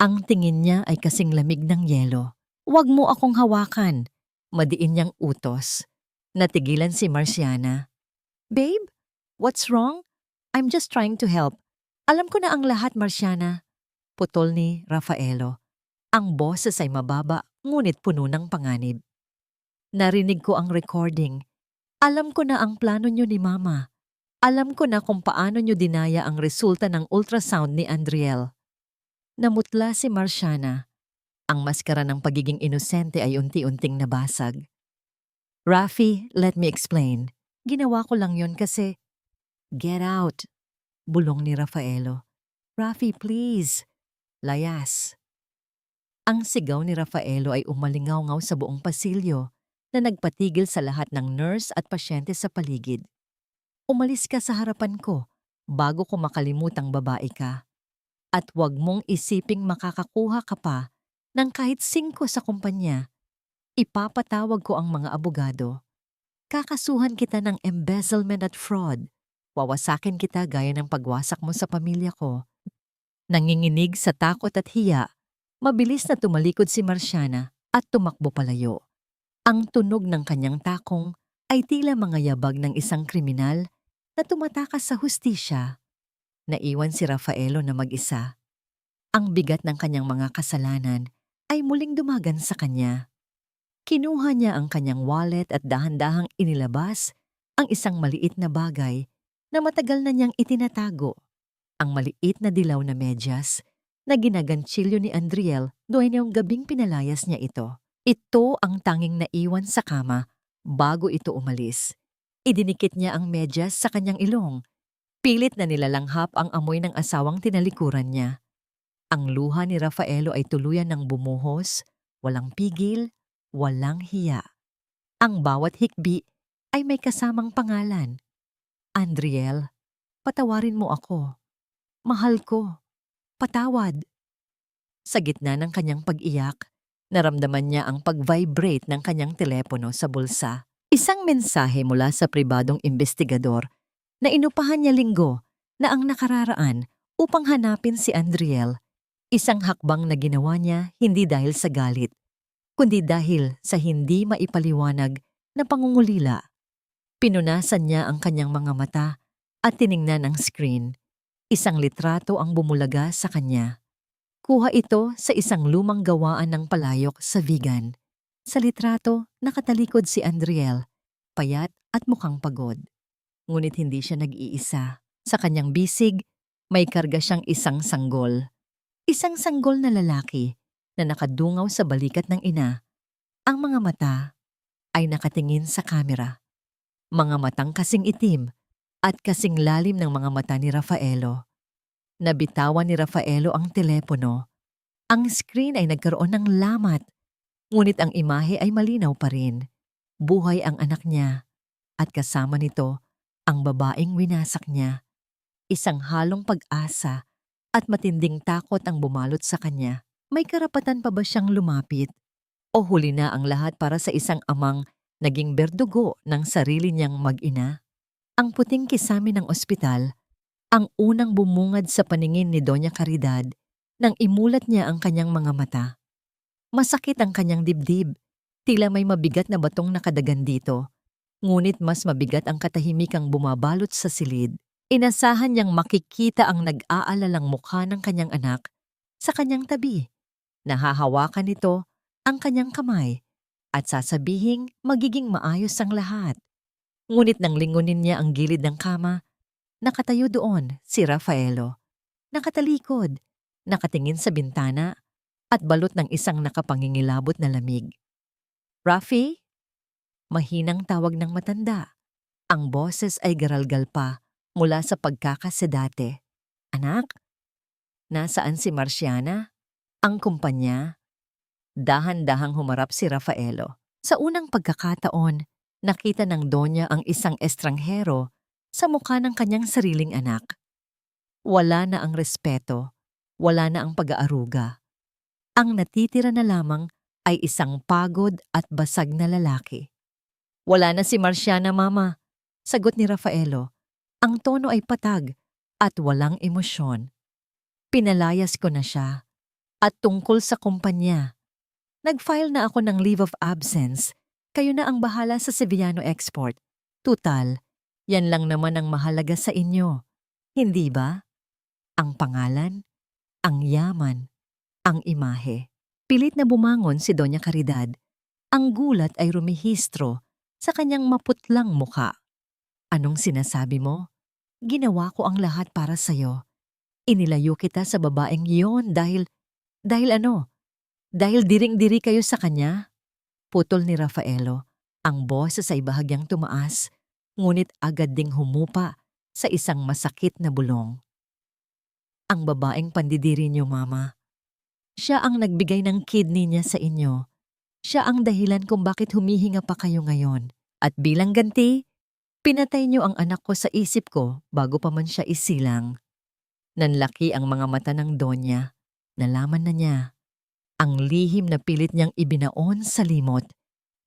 Ang tingin niya ay kasing lamig ng yelo. Huwag mo akong hawakan, madiin niyang utos. Natigilan si Marciana. Babe, what's wrong? I'm just trying to help. Alam ko na ang lahat, Marciana. Putol ni Rafaelo. Ang boses ay mababa, ngunit puno ng panganib. Narinig ko ang recording. Alam ko na ang plano niyo ni Mama. Alam ko na kung paano niyo dinaya ang resulta ng ultrasound ni Andriel. Namutla si Marciana. Ang maskara ng pagiging inosente ay unti-unting nabasag. Rafi, let me explain. Ginawa ko lang yon kasi... Get out! Bulong ni Rafaelo. Rafi, please! Layas! Ang sigaw ni Rafaelo ay umalingaw-ngaw sa buong pasilyo na nagpatigil sa lahat ng nurse at pasyente sa paligid. Umalis ka sa harapan ko bago ko makalimutang babae ka. At huwag mong isiping makakakuha ka pa ng kahit 5 sa kumpanya. Ipapatawag ko ang mga abogado. Kakasuhan kita ng embezzlement at fraud. Wawasakin kita gaya ng pagwasak mo sa pamilya ko. Nanginginig sa takot at hiya, mabilis na tumalikod si Marciana at tumakbo palayo. Ang tunog ng kanyang takong ay tila mga yabag ng isang kriminal na tumatakas sa hustisya. Naiwan si Rafaelo na mag-isa. Ang bigat ng kanyang mga kasalanan ay muling dumagan sa kanya. Kinuha niya ang kanyang wallet at dahan-dahang inilabas ang isang maliit na bagay na matagal na niyang itinatago. Ang maliit na dilaw na medyas na ginaganchilyo ni Andriel noong gabing pinalayas niya ito. Ito ang tanging naiwan sa kama bago ito umalis. Idinikit niya ang medyas sa kanyang ilong. Pilit na nilalanghap ang amoy ng asawang tinalikuran niya. Ang luha ni Rafaelo ay tuluyan ng bumuhos, walang pigil, walang hiya. Ang bawat hikbi ay may kasamang pangalan. Andriel, patawarin mo ako. Mahal ko. Patawad. Sa gitna ng kanyang pag-iyak, naramdaman niya ang pag-vibrate ng kanyang telepono sa bulsa. Isang mensahe mula sa pribadong investigador na inupahan niya linggo na ang nakararaan upang hanapin si Andriel. Isang hakbang na ginawa niya hindi dahil sa galit, kundi dahil sa hindi maipaliwanag na pangungulila. Pinunasan niya ang kanyang mga mata at tiningnan ang screen. Isang litrato ang bumulaga sa kanya. Kuha ito sa isang lumang gawaan ng palayok sa Vigan. Sa litrato, nakatalikod si Andriel, payat at mukhang pagod. Ngunit hindi siya nag-iisa. Sa kanyang bisig, may karga siyang isang sanggol. Isang sanggol na lalaki na nakadungaw sa balikat ng ina. Ang mga mata ay nakatingin sa kamera. Mga matang kasing itim at kasing lalim ng mga mata ni Rafaelo. Nabitawan ni Rafaelo ang telepono. Ang screen ay nagkaroon ng lamat, ngunit ang imahe ay malinaw pa rin. Buhay ang anak niya, at kasama nito ang babaeng winasak niya. Isang halong pag-asa at matinding takot ang bumalot sa kanya. May karapatan pa ba siyang lumapit? O huli na ang lahat para sa isang amang naging berdugo ng sarili niyang mag-ina? Ang puting kisame ng ospital ang unang bumungad sa paningin ni Doña Caridad nang imulat niya ang kanyang mga mata. Masakit ang kanyang dibdib, tila may mabigat na batong nakadagan dito, ngunit mas mabigat ang katahimikang bumabalot sa silid. Inasahan niyang makikita ang nag-aalalang mukha ng kanyang anak sa kanyang tabi. Nahahawakan nito ang kanyang kamay at sasabihing magiging maayos ang lahat. Ngunit nang lingunin niya ang gilid ng kama, nakatayo doon si Rafaelo. Nakatalikod, nakatingin sa bintana at balot ng isang nakapangingilabot na lamig. "Rafi?" Mahinang tawag ng matanda. Ang boses ay garalgal pa mula sa pagkakasedate. "Anak? Nasaan si Marciana? Ang kumpanya?" Dahan-dahang humarap si Rafaelo. Sa unang pagkakataon, nakita ng Donya ang isang estranghero sa mukha ng kanyang sariling anak. Wala na ang respeto, wala na ang pag-aaruga. Ang natitira na lamang ay isang pagod at basag na lalaki. "Wala na si Marciana, Mama," sagot ni Rafaelo. Ang tono ay patag at walang emosyon. "Pinalayas ko na siya. At tungkol sa kumpanya, nag-file na ako ng leave of absence. Kayo na ang bahala sa Sevillano Export. Tutal, yan lang naman ang mahalaga sa inyo. Hindi ba? Ang pangalan, ang yaman, ang imahe." Pilit na bumangon si Doña Caridad. Ang gulat ay rumihistro sa kanyang maputlang mukha. "Anong sinasabi mo? Ginawa ko ang lahat para sa'yo. Inilayo kita sa babaeng iyon dahil ano? Dahil diring-diri kayo sa kanya?" Putol ni Rafaelo. Ang boses ay bahagyang tumaas, ngunit agad ding humupa sa isang masakit na bulong. "Ang babaeng pandidiri niyo, Mama. Siya ang nagbigay ng kidney niya sa inyo. Siya ang dahilan kung bakit humihinga pa kayo ngayon. At bilang ganti, pinatay niyo ang anak ko sa isip ko bago pa man siya isilang." Nanlaki ang mga mata ng Donya. Nalaman na niya. Ang lihim na pilit niyang ibinaon sa limot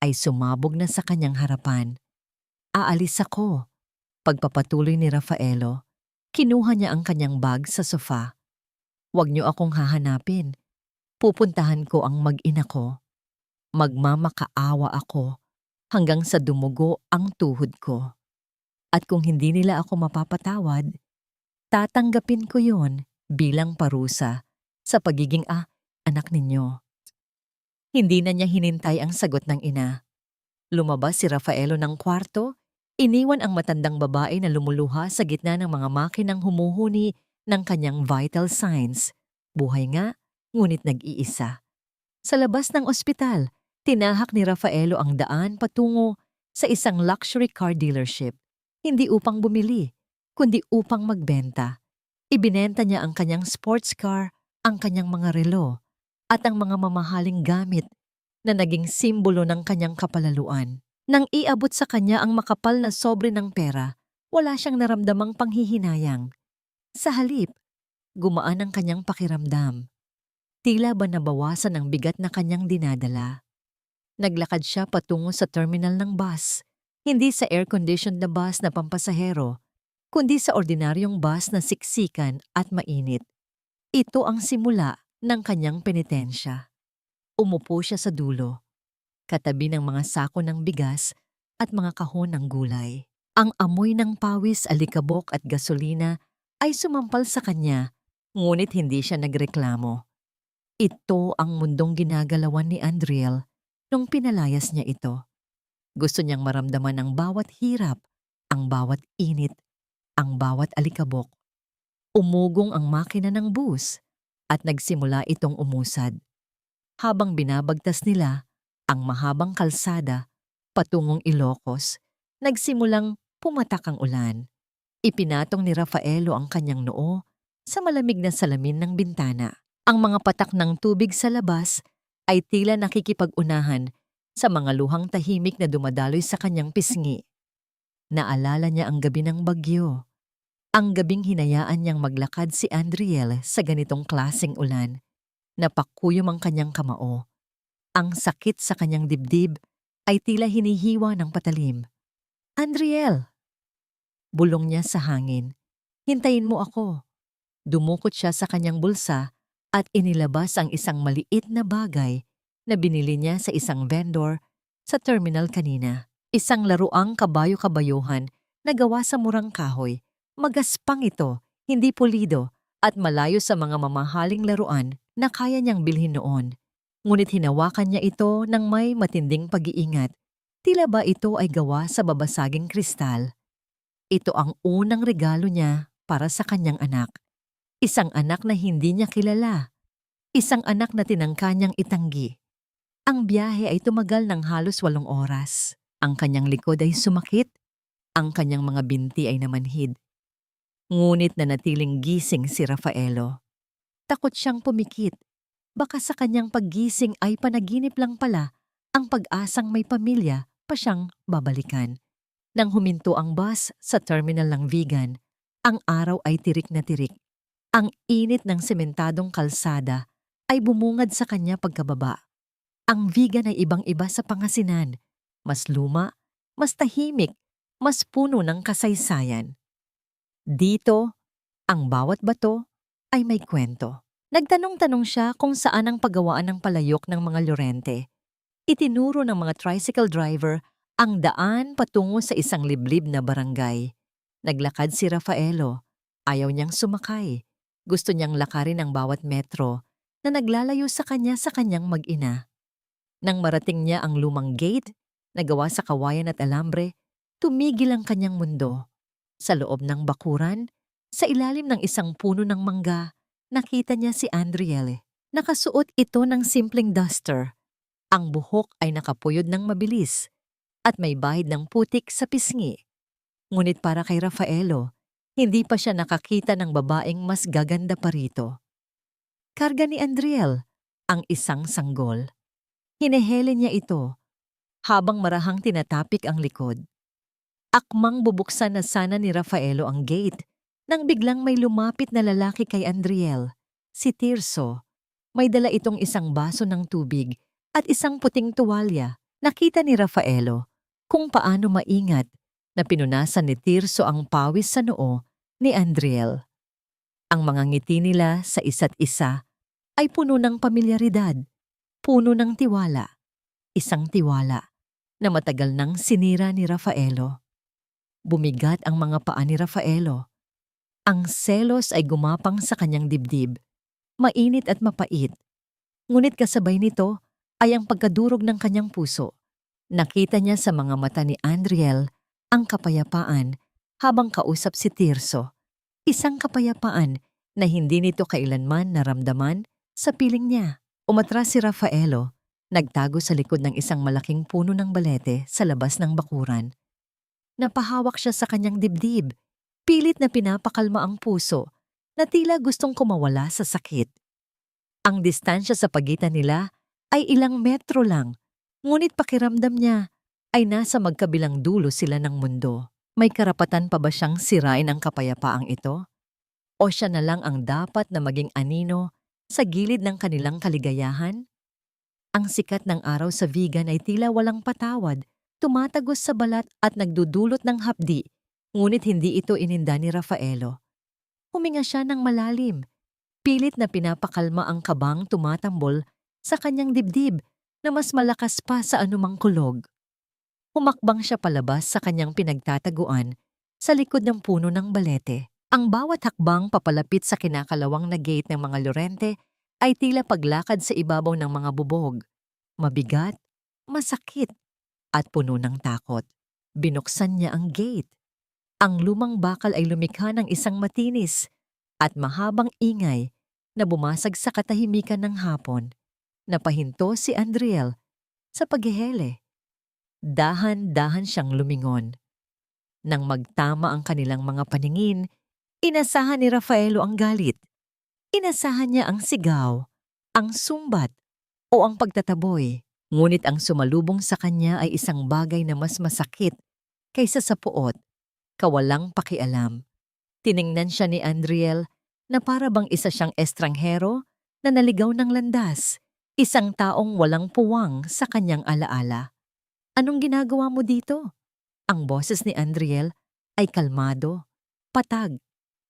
ay sumabog na sa kanyang harapan. "Aalis ako." Pagpapatuloy ni Rafaelo, kinuha niya ang kanyang bag sa sofa. "Huwag niyo akong hahanapin. Pupuntahan ko ang mag-ina ko. Magmamakaawa ako hanggang sa dumugo ang tuhod ko. At kung hindi nila ako mapapatawad, tatanggapin ko yon bilang parusa sa pagiging anak ninyo." Hindi na niya hinintay ang sagot ng ina. Lumabas si Rafaelo ng kwarto, iniwan ang matandang babae na lumuluha sa gitna ng mga makinang humuhuni ng kanyang vital signs. Buhay nga, ngunit nag-iisa. Sa labas ng ospital, tinahak ni Rafaelo ang daan patungo sa isang luxury car dealership. Hindi upang bumili, kundi upang magbenta. Ibinenta niya ang kanyang sports car, ang kanyang mga relo, at ang mga mamahaling gamit na naging simbolo ng kanyang kapalaluan. Nang iabot sa kanya ang makapal na sobre ng pera, wala siyang naramdamang panghihinayang. Sa halip, gumaan ang kanyang pakiramdam. Tila ba nabawasan ang bigat na kanyang dinadala. Naglakad siya patungo sa terminal ng bus, hindi sa air-conditioned na bus na pampasahero, kundi sa ordinaryong bus na siksikan at mainit. Ito ang simula ng kanyang penitensya. Umupo siya sa dulo, katabi ng mga sako ng bigas at mga kahon ng gulay. Ang amoy ng pawis, alikabok at gasolina ay sumampal sa kanya, ngunit hindi siya nagreklamo. Ito ang mundong ginagalawan ni Andriel nung pinalayas niya ito. Gusto niyang maramdaman ang bawat hirap, ang bawat init, ang bawat alikabok. Umugong ang makina ng bus at nagsimula itong umusad. Habang binabagtas nila ang mahabang kalsada patungong Ilocos, nagsimulang pumatak ang ulan. Ipinatong ni Rafaelo ang kanyang noo sa malamig na salamin ng bintana. Ang mga patak ng tubig sa labas ay tila nakikipag-unahan sa mga luhang tahimik na dumadaloy sa kanyang pisngi. Naalala niya ang gabi ng bagyo. Ang gabing hinayaan niyang maglakad si Andriel sa ganitong klaseng ulan. Napakuyom ang kanyang kamao. Ang sakit sa kanyang dibdib ay tila hinihiwa ng patalim. "Andriel!" Bulong niya sa hangin. Hintayin mo ako. Dumukot siya sa kanyang bulsa at inilabas ang isang maliit na bagay na binili niya sa isang vendor sa terminal kanina. Isang laruang kabayo-kabayuhan na gawa sa murang kahoy. Magaspang ito, hindi pulido, at malayo sa mga mamahaling laruan na kaya niyang bilhin noon. Ngunit hinawakan niya ito ng may matinding pag-iingat. Tila ba ito ay gawa sa babasaging kristal? Ito ang unang regalo niya para sa kanyang anak. Isang anak na hindi niya kilala. Isang anak na tinangka niyang itanggi. Ang biyahe ay tumagal ng halos 8 oras. Ang kanyang likod ay sumakit. Ang kanyang mga binti ay namanhid. Ngunit nanatiling gising si Rafaelo. Takot siyang pumikit. Baka sa kanyang paggising ay panaginip lang pala ang pag-asang may pamilya pa siyang babalikan. Nang huminto ang bus sa terminal ng Vigan, ang araw ay tirik na tirik. Ang init ng sementadong kalsada ay bumungad sa kanya pagkababa. Ang Vigan ay ibang-iba sa Pangasinan. Mas luma, mas tahimik, mas puno ng kasaysayan. Dito, ang bawat bato ay may kwento. Nagtanong-tanong siya kung saan ang paggawaan ng palayok ng mga Llorente. Itinuro ng mga tricycle driver ang daan patungo sa isang liblib na barangay. Naglakad si Rafaelo. Ayaw niyang sumakay. Gusto niyang lakarin ang bawat metro na naglalayo sa kanyang mag-ina. Nang marating niya ang lumang gate na gawa sa kawayan at alambre, tumigil ang kanyang mundo. Sa loob ng bakuran, sa ilalim ng isang puno ng mangga, nakita niya si Andriel. Nakasuot ito ng simpleng duster. Ang buhok ay nakapuyod ng mabilis at may bahid ng putik sa pisngi. Ngunit para kay Rafaelo, hindi pa siya nakakita ng babaeng mas gaganda pa rito. Karga ni Andriel ang isang sanggol. Hinehele niya ito habang marahang tinatapik ang likod. Akmang bubuksan na sana ni Rafaelo ang gate nang biglang may lumapit na lalaki kay Andriel, si Tirso. May dala itong isang baso ng tubig at isang puting tuwalya. Nakita ni Rafaelo kung paano maingat na pinunasan ni Tirso ang pawis sa noo ni Andriel. Ang mga ngiti nila sa isa't isa ay puno ng pamilyaridad, puno ng tiwala. Isang tiwala na matagal nang sinira ni Rafaelo. Bumigat ang mga paa ni Rafaelo. Ang selos ay gumapang sa kanyang dibdib, mainit at mapait. Ngunit kasabay nito ay ang pagkadurog ng kanyang puso. Nakita niya sa mga mata ni Andriel ang kapayapaan habang kausap si Tirso. Isang kapayapaan na hindi nito kailanman naramdaman sa piling niya. Umatras si Rafaelo, nagtago sa likod ng isang malaking puno ng balete sa labas ng bakuran. Napahawak siya sa kanyang dibdib, pilit na pinapakalma ang puso na tila gustong kumawala sa sakit. Ang distansya sa pagitan nila ay ilang metro lang, ngunit pakiramdam niya ay nasa magkabilang dulo sila ng mundo. May karapatan pa ba siyang sirain ang kapayapaang ito? O siya na lang ang dapat na maging anino sa gilid ng kanilang kaligayahan? Ang sikat ng araw sa Vigan ay tila walang patawad, tumatagos sa balat at nagdudulot ng hapdi, ngunit hindi ito ininda ni Rafaelo. Huminga siya ng malalim, pilit na pinapakalma ang kabang tumatambol sa kanyang dibdib na mas malakas pa sa anumang kulog. Humakbang siya palabas sa kanyang pinagtataguan sa likod ng puno ng balete. Ang bawat hakbang papalapit sa kinakalawang na gate ng mga Llorente ay tila paglakad sa ibabaw ng mga bubog. Mabigat, masakit, at puno ng takot. Binuksan niya ang gate. Ang lumang bakal ay lumikha ng isang matinis at mahabang ingay na bumasag sa katahimikan ng hapon. Napahinto si Andriel sa paghihele. Dahan-dahan siyang lumingon. Nang magtama ang kanilang mga paningin, inasahan ni Rafaelo ang galit. Inasahan niya ang sigaw, ang sumbat, o ang pagtataboy. Ngunit ang sumalubong sa kanya ay isang bagay na mas masakit kaysa sa puot, kawalang pakialam. Tiningnan siya ni Andriel na para bang isa siyang estranghero na naligaw ng landas, isang taong walang puwang sa kanyang alaala. Anong ginagawa mo dito? Ang boses ni Andriel ay kalmado, patag,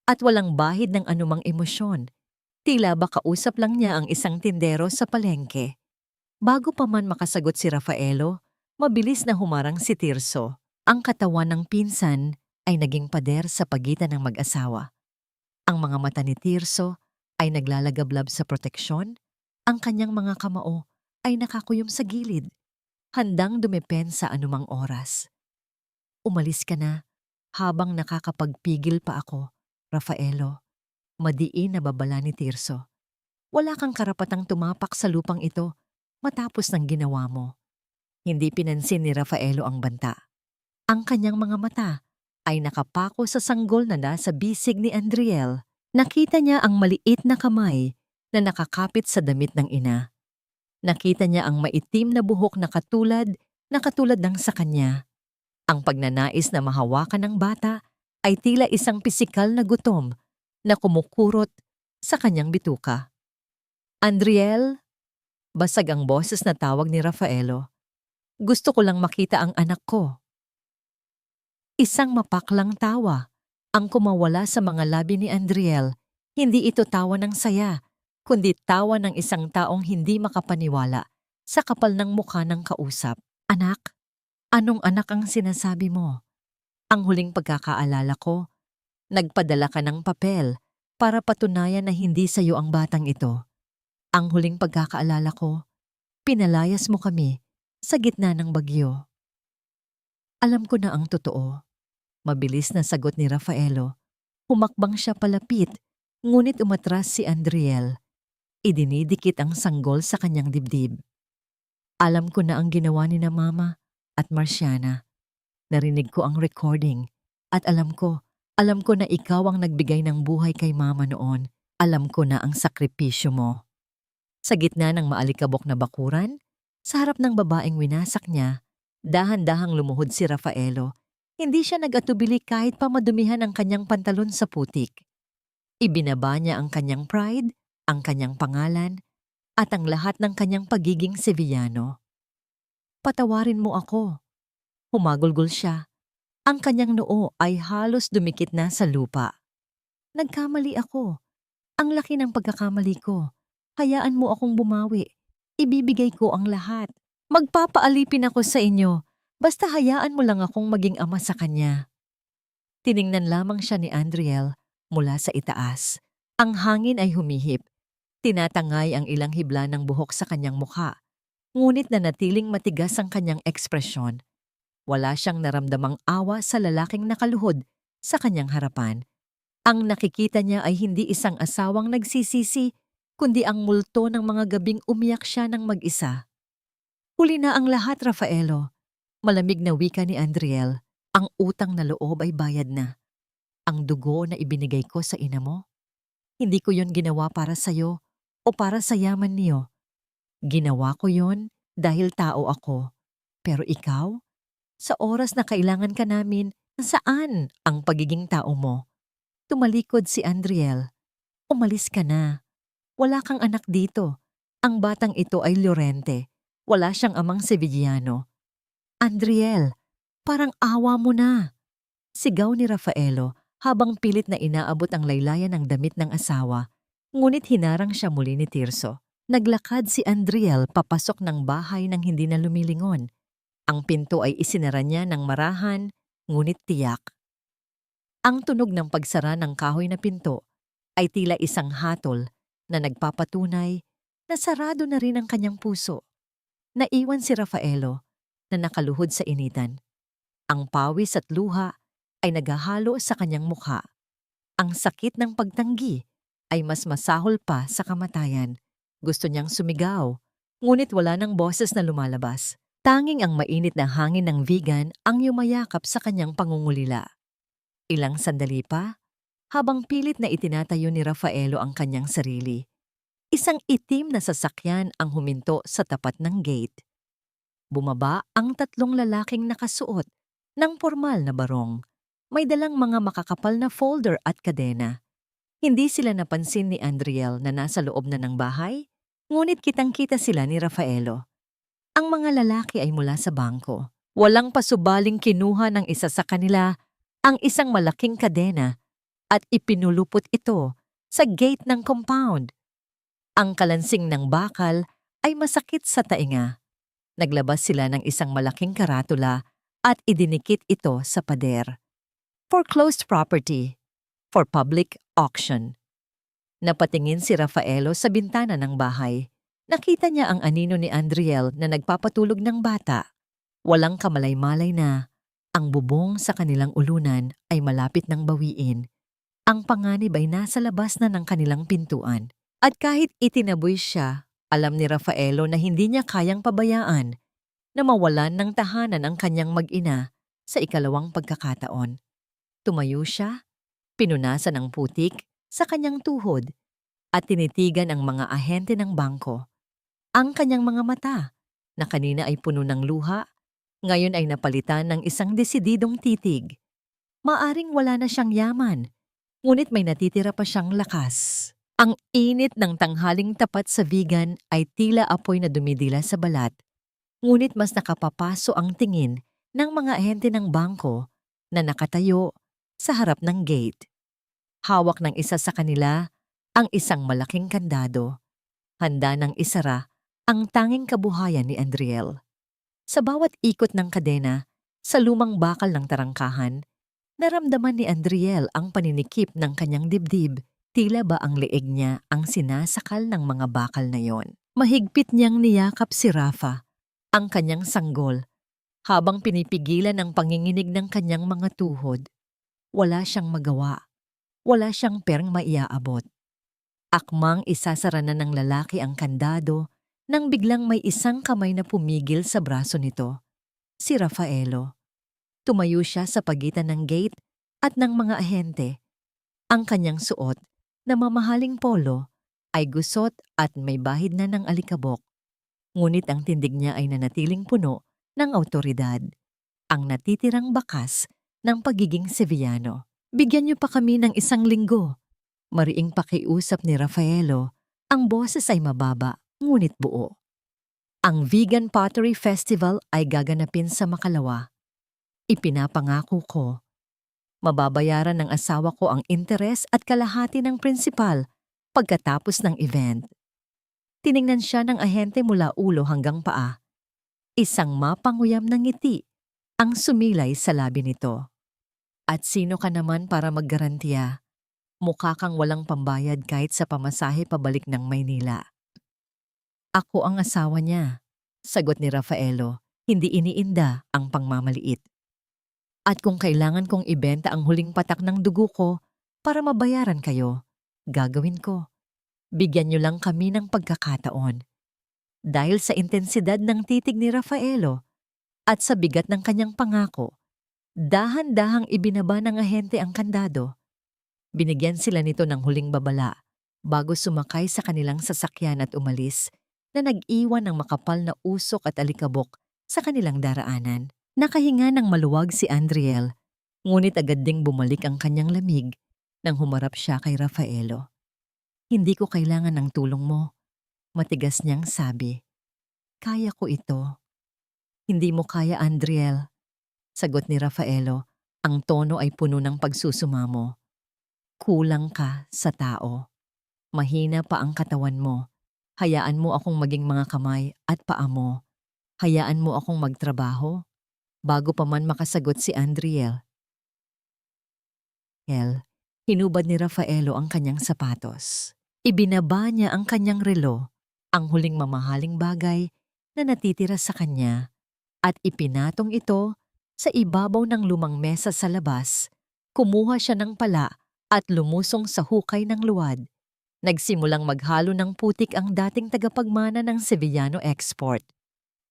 at walang bahid ng anumang emosyon. Tila ba kausap lang niya ang isang tindero sa palengke. Bago pa man makasagot si Rafaelo, mabilis na humarang si Tirso. Ang katawan ng pinsan ay naging pader sa pagitan ng mag-asawa. Ang mga mata ni Tirso ay naglalagablab sa proteksyon, ang kanyang mga kamao ay nakakuyom sa gilid, handang dumepensa anumang oras. Umalis ka na habang nakakapagpigil pa ako, Rafaelo. Madiin na babala ni Tirso. Wala kang karapatang tumapak sa lupang ito matapos ng ginawa mo. Hindi pinansin ni Rafaelo ang banta. Ang kanyang mga mata ay nakapako sa sanggol na nasa bisig ni Andriel. Nakita niya ang maliit na kamay na nakakapit sa damit ng ina. Nakita niya ang maitim na buhok na katulad ng sa kanya. Ang pagnanais na mahawakan ng bata ay tila isang pisikal na gutom na kumukurot sa kanyang bituka. Andriel, basag ang boses na tawag ni Rafaelo. Gusto ko lang makita ang anak ko. Isang mapaklang tawa ang kumawala sa mga labi ni Andriel. Hindi ito tawa ng saya, kundi tawa ng isang taong hindi makapaniwala sa kapal ng mukha ng kausap. Anak, anong anak ang sinasabi mo? Ang huling pagkakaalala ko, nagpadala ka ng papel para patunayan na hindi sayo ang batang ito. Ang huling pagkakaalala ko, pinalayas mo kami sa gitna ng bagyo. Alam ko na ang totoo. Mabilis na sagot ni Rafaelo. Humakbang siya palapit, ngunit umatras si Andriel. Idinidikit ang sanggol sa kanyang dibdib. Alam ko na ang ginawa ni na Mama at Marciana. Narinig ko ang recording at alam ko na ikaw ang nagbigay ng buhay kay Mama noon. Alam ko na ang sakripisyo mo. Sa gitna ng maalikabok na bakuran, sa harap ng babaeng winasak niya, dahan-dahang lumuhod si Rafaelo. Hindi siya nag-atubili kahit pa madumihan ang kanyang pantalon sa putik. Ibinaba niya ang kanyang pride, ang kanyang pangalan, at ang lahat ng kanyang pagiging Sevillano. Patawarin mo ako. Humagulgol siya. Ang kanyang noo ay halos dumikit na sa lupa. Nagkamali ako. Ang laki ng pagkakamali ko. Hayaan mo akong bumawi. Ibibigay ko ang lahat. Magpapaalipin ako sa inyo. Basta hayaan mo lang akong maging ama sa kanya. Tiningnan lamang siya ni Andriel mula sa itaas. Ang hangin ay humihip. Tinatangay ang ilang hibla ng buhok sa kanyang mukha. Ngunit nanatiling matigas ang kanyang ekspresyon. Wala siyang naramdamang awa sa lalaking nakaluhod sa kanyang harapan. Ang nakikita niya ay hindi isang asawang nagsisisi, kundi ang multo ng mga gabing umiyak siya ng mag-isa. Huli na ang lahat, Rafaelo. Malamig na wika ni Andriel, ang utang na loob ay bayad na. Ang dugo na ibinigay ko sa ina mo, hindi ko yon ginawa para sa'yo o para sa yaman niyo. Ginawa ko yon dahil tao ako. Pero ikaw, sa oras na kailangan ka namin, nasaan ang pagiging tao mo? Tumalikod si Andriel. Umalis ka na. Wala kang anak dito. Ang batang ito ay Llorente. Wala siyang amang Sevillano. Andriel, parang awa mo na. Sigaw ni Rafaelo habang pilit na inaabot ang laylayan ng damit ng asawa, ngunit hinarang siya muli ni Tirso. Naglakad si Andriel papasok ng bahay nang hindi na lumilingon. Ang pinto ay isinara niya ng marahan, ngunit tiyak. Ang tunog ng pagsara ng kahoy na pinto ay tila isang hatol na nagpapatunay na sarado na rin ang kanyang puso. Naiwan si Rafaelo na nakaluhod sa initan. Ang pawis at luha ay naghahalo sa kanyang mukha. Ang sakit ng pagtanggi ay mas masahol pa sa kamatayan. Gusto niyang sumigaw, ngunit wala ng boses na lumalabas. Tanging ang mainit na hangin ng vegan ang yumayakap sa kanyang pangungulila. Ilang sandali pa, habang pilit na itinatayo ni Rafaelo ang kanyang sarili, isang itim na sasakyan ang huminto sa tapat ng gate. Bumaba ang tatlong lalaking nakasuot ng formal na barong. May dalang mga makakapal na folder at kadena. Hindi sila napansin ni Andriel na nasa loob na ng bahay, ngunit kitang-kita sila ni Rafaelo. Ang mga lalaki ay mula sa bangko. Walang pasubaling kinuha ng isa sa kanila ang isang malaking kadena at ipinulupot ito sa gate ng compound. Ang kalansing ng bakal ay masakit sa tainga. Naglabas sila ng isang malaking karatula at idinikit ito sa pader. Foreclosed property for public auction. Napatingin si Rafaelo sa bintana ng bahay. Nakita niya ang anino ni Andriel na nagpapatulog ng bata. Walang kamalay-malay na ang bubong sa kanilang ulunan ay malapit ng bawiin. Ang panganib ay nasa labas na ng kanilang pintuan. At kahit itinaboy siya, alam ni Rafaelo na hindi niya kayang pabayaan na mawalan ng tahanan ang kanyang mag-ina sa ikalawang pagkakataon. Tumayo siya, pinunasan ang putik sa kanyang tuhod at tinitigan ang mga ahente ng bangko. Ang kanyang mga mata, na kanina ay puno ng luha, ngayon ay napalitan ng isang desididong titig. Maaring wala na siyang yaman, ngunit may natitira pa siyang lakas. Ang init ng tanghaling tapat sa vegan ay tila apoy na dumidila sa balat, ngunit mas nakapapaso ang tingin ng mga ahente ng bangko na nakatayo sa harap ng gate. Hawak ng isa sa kanila ang isang malaking kandado, handa ng isara ang tanging kabuhayan ni Andriel. Sa bawat ikot ng kadena, sa lumang bakal ng tarangkahan, naramdaman ni Andriel ang paninikip ng kanyang dibdib. Tila ba ang leeg niya ang sinasakal ng mga bakal na yon? Mahigpit niyang niyakap si Rafa, ang kanyang sanggol, habang pinipigilan ang panginginig ng kanyang mga tuhod. Wala siyang magawa. Wala siyang perang maiaabot. Akmang isasara na ng lalaki ang kandado nang biglang may isang kamay na pumigil sa braso nito. Si Rafaelo. Tumayo siya sa pagitan ng gate at ng mga ahente. Ang kanyang suot na mamahaling polo ay gusot at may bahid na ng alikabok. Ngunit ang tindig niya ay nanatiling puno ng awtoridad. Ang natitirang bakas ng pagiging Sevillano. Bigyan niyo pa kami ng 1 linggo. Mariing pakiusap ni Rafaelo. Ang boses ay mababa, ngunit buo. Ang Vegan Pottery Festival ay gaganapin sa Makalawa. Ipinapangako ko. Mababayaran ng asawa ko ang interes at kalahati ng prinsipal pagkatapos ng event. Tiningnan siya ng ahente mula ulo hanggang paa. Isang mapanguyam na ngiti ang sumilay sa labi nito. At sino ka naman para maggarantiya? Mukha kang walang pambayad kahit sa pamasahe pabalik ng Maynila. Ako ang asawa niya, sagot ni Rafaelo, hindi iniinda ang pangmamaliit. At kung kailangan kong ibenta ang huling patak ng dugo ko para mabayaran kayo, gagawin ko. Bigyan niyo lang kami ng pagkakataon. Dahil sa intensidad ng titig ni Rafaelo at sa bigat ng kanyang pangako, dahan-dahang ibinaba ng ahente ang kandado. Binigyan sila nito ng huling babala bago sumakay sa kanilang sasakyan at umalis na nag-iwan ng makapal na usok at alikabok sa kanilang daraanan. Nakahinga ng maluwag si Andriel, ngunit agad ding bumalik ang kanyang lamig nang humarap siya kay Rafaelo. Hindi ko kailangan ng tulong mo, matigas niyang sabi. Kaya ko ito. Hindi mo kaya, Andriel, sagot ni Rafaelo. Ang tono ay puno ng pagsusumamo. Kulang ka sa tao. Mahina pa ang katawan mo. Hayaan mo akong maging mga kamay at paa mo. Hayaan mo akong magtrabaho. Bago pa man makasagot si Andriel, hinubad ni Rafaelo ang kanyang sapatos. Ibinaba niya ang kanyang relo, ang huling mamahaling bagay na natitira sa kanya, at ipinatong ito sa ibabaw ng lumang mesa sa labas. Kumuha siya ng pala at lumusong sa hukay ng luwad. Nagsimulang maghalo ng putik ang dating tagapagmana ng Sevillano Export.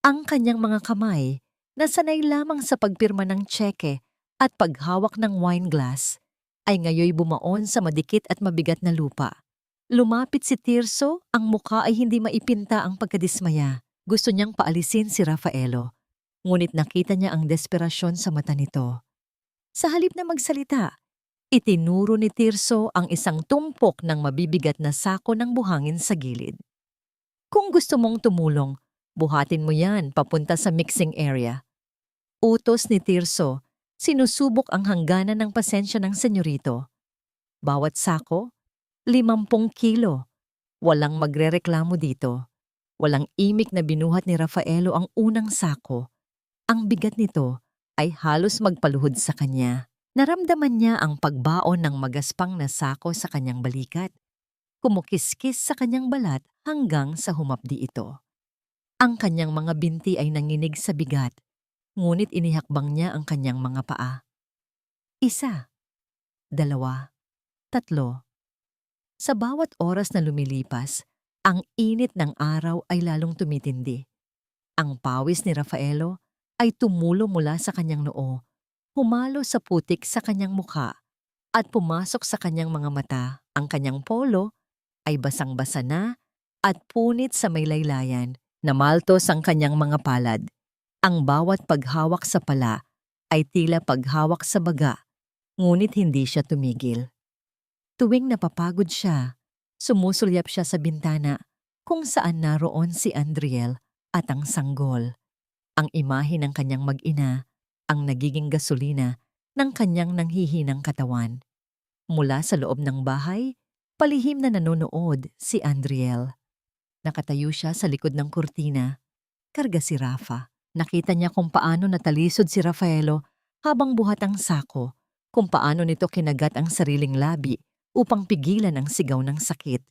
Ang kanyang mga kamay na sanay lamang sa pagpirma ng tseke at paghawak ng wine glass, ay ngayoy bumaon sa madikit at mabigat na lupa. Lumapit si Tirso, ang mukha ay hindi maipinta ang pagkadismaya. Gusto niyang paalisin si Rafaelo, ngunit nakita niya ang desperasyon sa mata nito. Sa halip na magsalita, itinuro ni Tirso ang isang tumpok ng mabibigat na sako ng buhangin sa gilid. Kung gusto mong tumulong, buhatin mo yan papunta sa mixing area. Utos ni Tirso Sinusubok ang hangganan ng pasensya ng senyorito. Bawat sako, 50 kilo. Walang magrereklamo dito. Walang imik na binuhat ni Rafaelo ang unang sako. Ang bigat nito ay halos magpaluhod sa kanya. Naramdaman niya ang pagbaon ng magaspang na sako sa kanyang balikat. Kumukiskis sa kanyang balat hanggang sa humapdi ito. Ang kanyang mga binti ay nanginig sa bigat, ngunit inihakbang niya ang kanyang mga paa. 1, 2, 3. Sa bawat oras na lumilipas, ang init ng araw ay lalong tumitindi. Ang pawis ni Rafaelo ay tumulo mula sa kanyang noo, humalo sa putik sa kanyang mukha, at pumasok sa kanyang mga mata. Ang kanyang polo ay basang-basa na at punit sa may laylayan. Namaltos ang kanyang mga palad. Ang bawat paghawak sa pala ay tila paghawak sa baga, ngunit hindi siya tumigil. Tuwing napapagod siya, sumusulyap siya sa bintana kung saan naroon si Andriel at ang sanggol. Ang imahe ng kanyang mag-ina ang nagiging gasolina ng kanyang nanghihinang katawan. Mula sa loob ng bahay, palihim na nanonood si Andriel. Nakatayo siya sa likod ng kurtina. Karga si Rafa. Nakita niya kung paano natalisod si Rafaelo habang buhat ang sako, kung paano nito kinagat ang sariling labi upang pigilan ang sigaw ng sakit.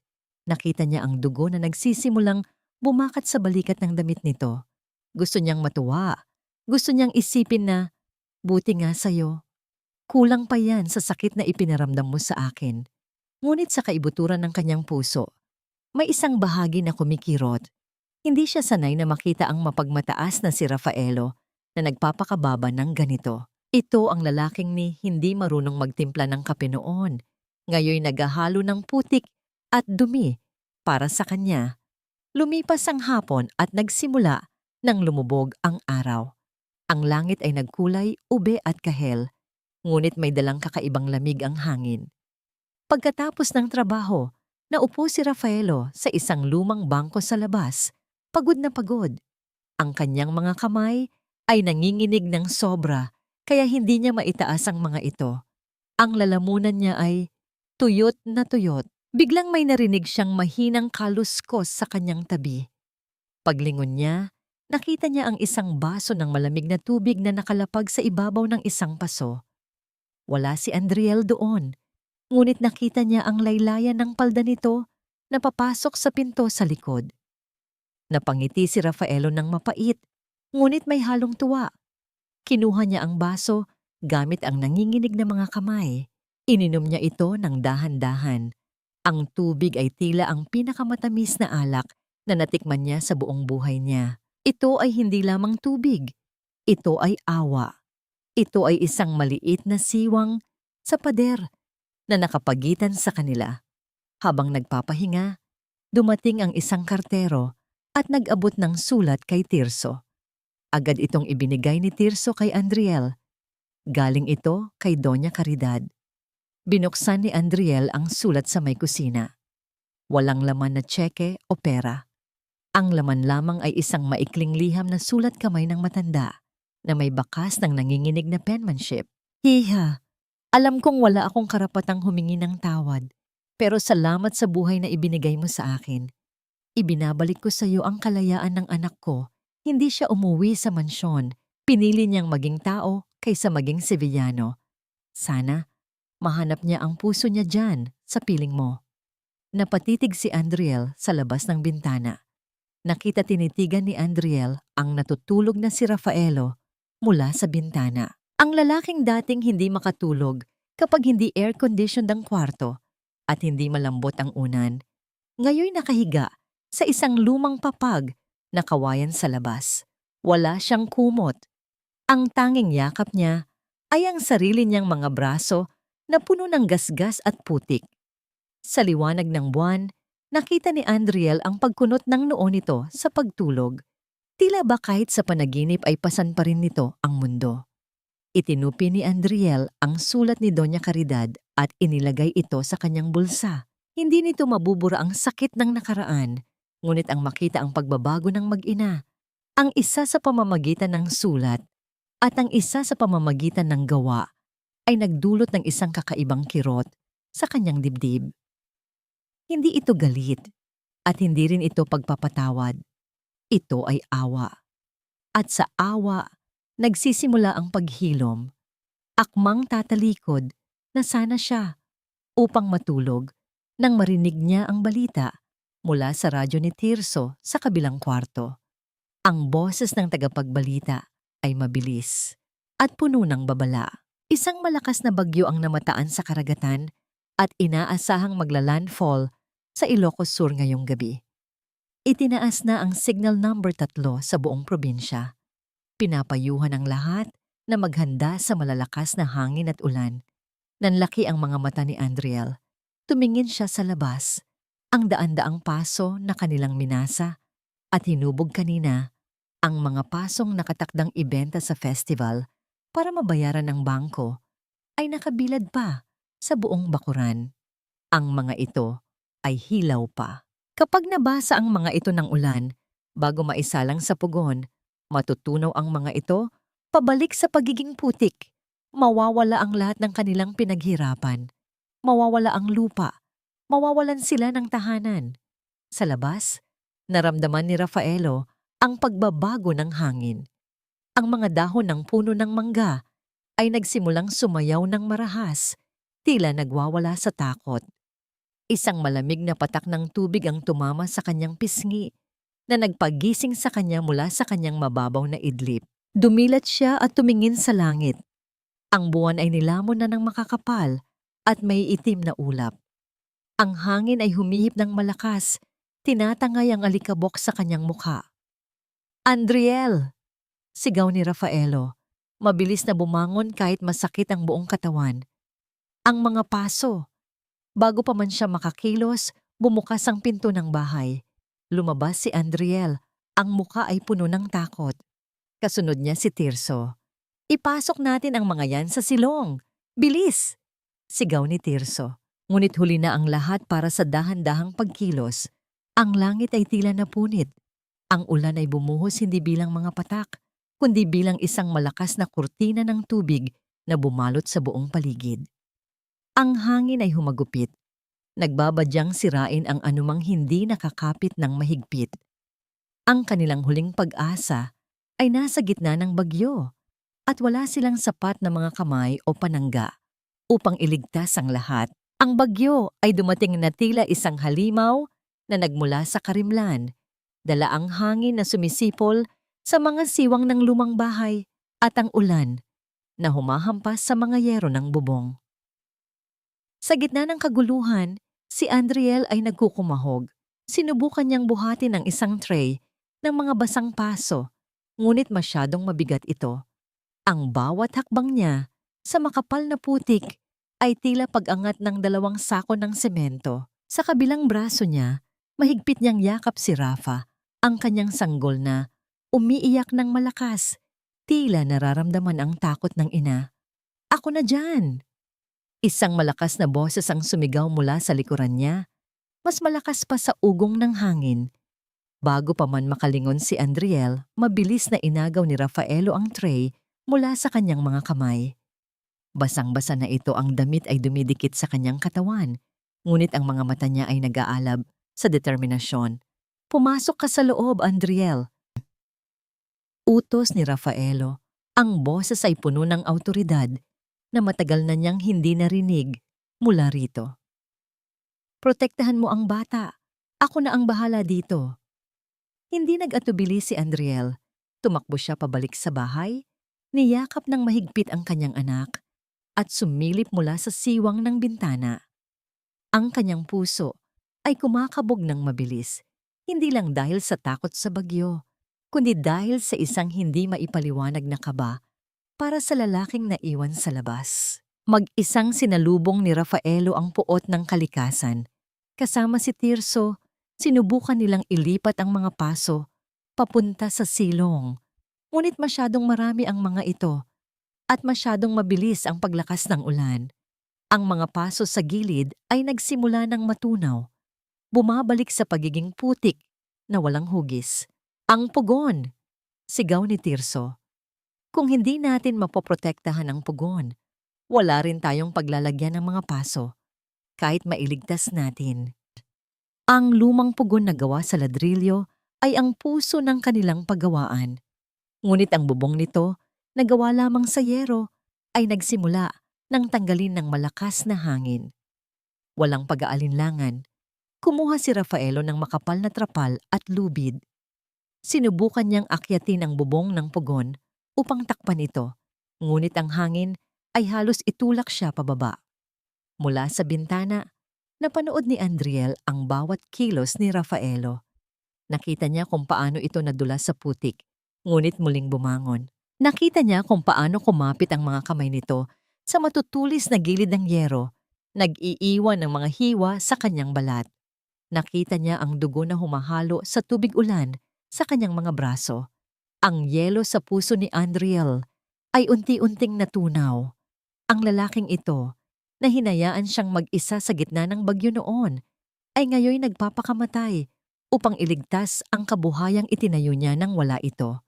Nakita niya ang dugo na nagsisimulang bumakat sa balikat ng damit nito. Gusto niyang matuwa. Gusto niyang isipin na, buti nga sa'yo. Kulang pa yan sa sakit na ipinaramdam mo sa akin. Ngunit sa kaibuturan ng kanyang puso, may isang bahagi na kumikirot. Hindi siya sanay na makita ang mapagmataas na si Rafaelo na nagpapakababa ng ganito. Ito ang lalaking ni hindi marunong magtimpla ng kape noon. Ngayoy naghahalo ng putik at dumi para sa kanya. Lumipas ang hapon at nagsimula nang lumubog ang araw. Ang langit ay nagkulay ube at kahel, ngunit may dalang kakaibang lamig ang hangin. Pagkatapos ng trabaho, naupo si Rafaelo sa isang lumang bangko sa labas, pagod na pagod. Ang kanyang mga kamay ay nanginginig ng sobra, kaya hindi niya maitaas ang mga ito. Ang lalamunan niya ay tuyot na tuyot. Biglang may narinig siyang mahinang kaluskos sa kanyang tabi. Paglingon niya, nakita niya ang isang baso ng malamig na tubig na nakalapag sa ibabaw ng isang paso. Wala si Andriel doon, ngunit nakita niya ang laylayan ng palda nito na papasok sa pinto sa likod. Napangiti si Rafaelo ng mapait, ngunit may halong tuwa. Kinuha niya ang baso gamit ang nanginginig na mga kamay. Ininom niya ito ng dahan-dahan. Ang tubig ay tila ang pinakamatamis na alak na natikman niya sa buong buhay niya. Ito ay hindi lamang tubig. Ito ay awa. Ito ay isang maliit na siwang sa pader na nakapagitan sa kanila. Habang nagpapahinga, dumating ang isang kartero at nag-abot ng sulat kay Tirso. Agad itong ibinigay ni Tirso kay Andriel. Galing ito kay Doña Caridad. Binuksan ni Andriel ang sulat sa may kusina. Walang laman na tseke o pera. Ang laman lamang ay isang maikling liham na sulat kamay ng matanda na may bakas ng nanginginig na penmanship. Hiha, alam kong wala akong karapatang humingi ng tawad, pero salamat sa buhay na ibinigay mo sa akin. Ibinabalik ko sa iyo ang kalayaan ng anak ko. Hindi siya umuwi sa mansyon. Pinili niyang maging tao kaysa maging Sevillano. Sana mahanap niya ang puso niya dyan sa piling mo. Napatitig si Andriel sa labas ng bintana. Nakita tinitigan ni Andriel ang natutulog na si Rafaelo mula sa bintana. Ang lalaking dating hindi makatulog kapag hindi air-conditioned ang kwarto at hindi malambot ang unan, ngayon nakahiga sa isang lumang papag na kawayan sa labas. Wala siyang kumot. Ang tanging yakap niya ay ang sarili niyang mga braso na puno ng gasgas at putik. Sa liwanag ng buwan, nakita ni Andriel ang pagkunot ng noo nito sa pagtulog. Tila ba kahit sa panaginip ay pasan pa rin nito ang mundo. Itinupi ni Andriel ang sulat ni Doña Caridad at inilagay ito sa kanyang bulsa. Hindi nito mabubura ang sakit ng nakaraan, ngunit ang makita ang pagbabago ng mag-ina. Ang isa sa pamamagitan ng sulat At ang isa sa pamamagitan ng gawa ay nagdulot ng isang kakaibang kirot sa kanyang dibdib. Hindi ito galit at hindi rin ito pagpapatawad. Ito ay awa. At sa awa, nagsisimula ang paghilom, akmang tatalikod na sana siya upang matulog nang marinig niya ang balita mula sa radyo ni Tirso sa kabilang kwarto. Ang boses ng tagapagbalita ay mabilis at puno ng babala. Isang malakas na bagyo ang namataan sa karagatan at inaasahang magla-landfall sa Ilocos Sur ngayong gabi. Itinaas na ang signal number 3 sa buong probinsya. Pinapayuhan ang lahat na maghanda sa malalakas na hangin at ulan. Nanlaki ang mga mata ni Andriel. Tumingin siya sa labas. Ang daan-daang paso na kanilang minasa at hinubog kanina, ang mga pasong nakatakdang ibenta sa festival para mabayaran ng bangko ay nakabilad pa sa buong bakuran. Ang mga ito ay hilaw pa. Kapag nabasa ang mga ito ng ulan, bago maisalang sa pugon, matutunaw ang mga ito pabalik sa pagiging putik. Mawawala ang lahat ng kanilang pinaghirapan. Mawawala ang lupa. Mawawalan sila ng tahanan. Sa labas, naramdaman ni Rafaelo ang pagbabago ng hangin. Ang mga dahon ng puno ng mangga ay nagsimulang sumayaw ng marahas, tila nagwawala sa takot. Isang malamig na patak ng tubig ang tumama sa kanyang pisngi na nagpagising sa kanya mula sa kanyang mababaw na idlip. Dumilat siya at tumingin sa langit. Ang buwan ay nilamon na ng makakapal at may itim na ulap. Ang hangin ay humihip ng malakas, tinatangay ang alikabok sa kanyang mukha. "Andriel!" Sigaw ni Rafaelo. Mabilis na bumangon kahit masakit ang buong katawan. Ang mga paso. Bago pa man siya makakilos, bumukas ang pinto ng bahay. Lumabas si Andriel. Ang muka ay puno ng takot. Kasunod niya si Tirso. "Ipasok natin ang mga yan sa silong! Bilis!" Sigaw ni Tirso. Ngunit huli na ang lahat para sa dahan-dahang pagkilos. Ang langit ay tila napunit. Ang ulan ay bumuhos hindi bilang mga patak, kundi bilang isang malakas na kurtina ng tubig na bumalot sa buong paligid. Ang hangin ay humagupit. Nagbabadyang sirain ang anumang hindi nakakapit ng mahigpit. Ang kanilang huling pag-asa ay nasa gitna ng bagyo at wala silang sapat na mga kamay o panangga upang iligtas ang lahat. Ang bagyo ay dumating na tila isang halimaw na nagmula sa karimlan, dala ang hangin na sumisipol sa mga siwang ng lumang bahay at ang ulan na humahampas sa mga yero ng bubong. Sa gitna ng kaguluhan, si Andriel ay nagkukumahog. Sinubukan niyang buhatin ang isang tray ng mga basang paso, ngunit masyadong mabigat ito. Ang bawat hakbang niya sa makapal na putik ay tila pag-angat ng 2 sako ng semento. Sa kabilang braso niya, mahigpit niyang yakap si Rafa, ang kanyang sanggol na umiiyak ng malakas. Tila nararamdaman ang takot ng ina. "Ako na dyan!" Isang malakas na boses ang sumigaw mula sa likuran niya. Mas malakas pa sa ugong ng hangin. Bago pa man makalingon si Andriel, mabilis na inagaw ni Rafaelo ang tray mula sa kanyang mga kamay. Basang-basa na ito, ang damit ay dumidikit sa kanyang katawan, ngunit ang mga mata niya ay nag-aalab sa determinasyon. "Pumasok ka sa loob, Andriel." Utos ni Rafaelo. Ang boses ay puno ng awtoridad na matagal na niyang hindi narinig mula rito. "Protektahan mo ang bata. Ako na ang bahala dito." Hindi nag-atubili si Andriel. Tumakbo siya pabalik sa bahay, niyakap ng mahigpit ang kanyang anak, at sumilip mula sa siwang ng bintana. Ang kanyang puso ay kumakabog ng mabilis, hindi lang dahil sa takot sa bagyo, kundi dahil sa isang hindi maipaliwanag na kaba para sa lalaking naiwan sa labas. Mag-isang sinalubong ni Rafaelo ang puot ng kalikasan. Kasama si Tirso, sinubukan nilang ilipat ang mga paso papunta sa silong. Ngunit masyadong marami ang mga ito at masyadong mabilis ang paglakas ng ulan. Ang mga paso sa gilid ay nagsimula ng matunaw, bumabalik sa pagiging putik na walang hugis. "Ang pugon!" sigaw ni Tirso. Kung hindi natin mapoprotektahan ang pugon, wala rin tayong paglalagyan ng mga paso, kahit mailigtas natin. Ang lumang pugon na gawa sa ladrilyo ay ang puso ng kanilang paggawaan. Ngunit ang bubong nito, na gawa lamang sa yero, ay nagsimula nang tanggalin ng malakas na hangin. Walang pag-aalinlangan, kumuha si Rafaelo ng makapal na trapal at lubid. Sinubukan niyang akyatin ang bubong ng pugon upang takpan ito, ngunit ang hangin ay halos itulak siya pababa. Mula sa bintana, napanood ni Andriel ang bawat kilos ni Rafaelo. Nakita niya kung paano ito nadulas sa putik, ngunit muling bumangon. Nakita niya kung paano kumapit ang mga kamay nito sa matutulis na gilid ng yero, nag-iiwan ng mga hiwa sa kanyang balat. Nakita niya ang dugo na humahalo sa tubig ulan sa kanyang mga braso. Ang yelo sa puso ni Andriel ay unti-unting natunaw. Ang lalaking ito, na hinayaan siyang mag-isa sa gitna ng bagyo noon, ay ngayoy nagpapakamatay upang iligtas ang kabuhayang itinayo niya nang wala ito.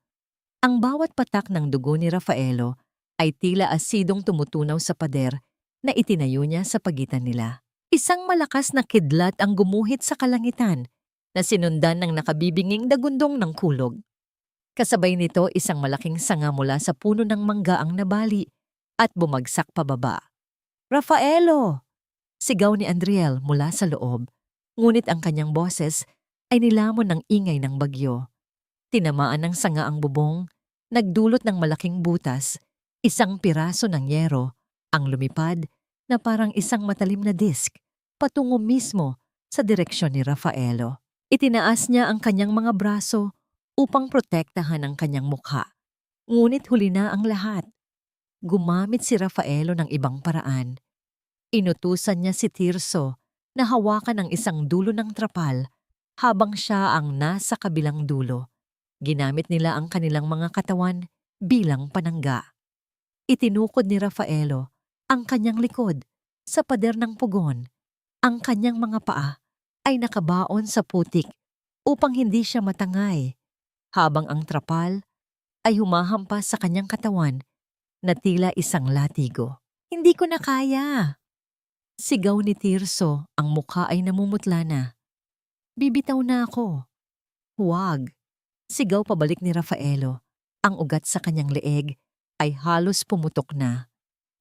Ang bawat patak ng dugo ni Rafaelo ay tila asidong tumutunaw sa pader na itinayo niya sa pagitan nila. Isang malakas na kidlat ang gumuhit sa kalangitan na sinundan ng nakabibinging dagundong ng kulog. Kasabay nito isang malaking sanga mula sa puno ng mangga ang nabali at bumagsak pababa. "Rafaelo!" Sigaw ni Andriel mula sa loob, ngunit ang kanyang boses ay nilamon ng ingay ng bagyo. Tinamaan ng sanga ang bubong, nagdulot ng malaking butas, isang piraso ng yero, ang lumipad na parang isang matalim na disk patungo mismo sa direksyon ni Rafaelo. Itinaas niya ang kanyang mga braso upang protektahan ang kanyang mukha. Ngunit huli na ang lahat. Gumamit si Rafaelo ng ibang paraan. Inutusan niya si Tirso na hawakan ang isang dulo ng trapal habang siya ang nasa kabilang dulo. Ginamit nila ang kanilang mga katawan bilang panangga. Itinukod ni Rafaelo ang kanyang likod sa pader ng pugon. Ang kanyang mga paa ay nakabaon sa putik upang hindi siya matangay, habang ang trapal ay humahampas sa kanyang katawan na tila isang latigo. "Hindi ko na kaya!" Sigaw ni Tirso, ang mukha ay namumutla na. "Bibitaw na ako." "Huwag!" Sigaw pabalik ni Rafaelo. Ang ugat sa kanyang leeg ay halos pumutok na.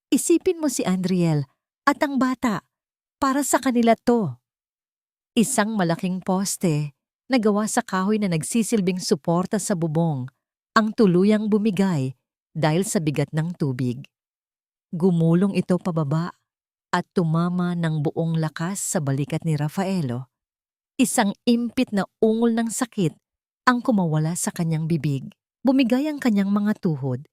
"Isipin mo si Andriel at ang bata. Para sa kanila to." Isang malaking poste na gawa sa kahoy na nagsisilbing suporta sa bubong ang tuluyang bumigay dahil sa bigat ng tubig. Gumulong ito pababa at tumama ng buong lakas sa balikat ni Rafaelo. Isang impit na ungol ng sakit ang kumawala sa kanyang bibig. Bumigay ang kanyang mga tuhod.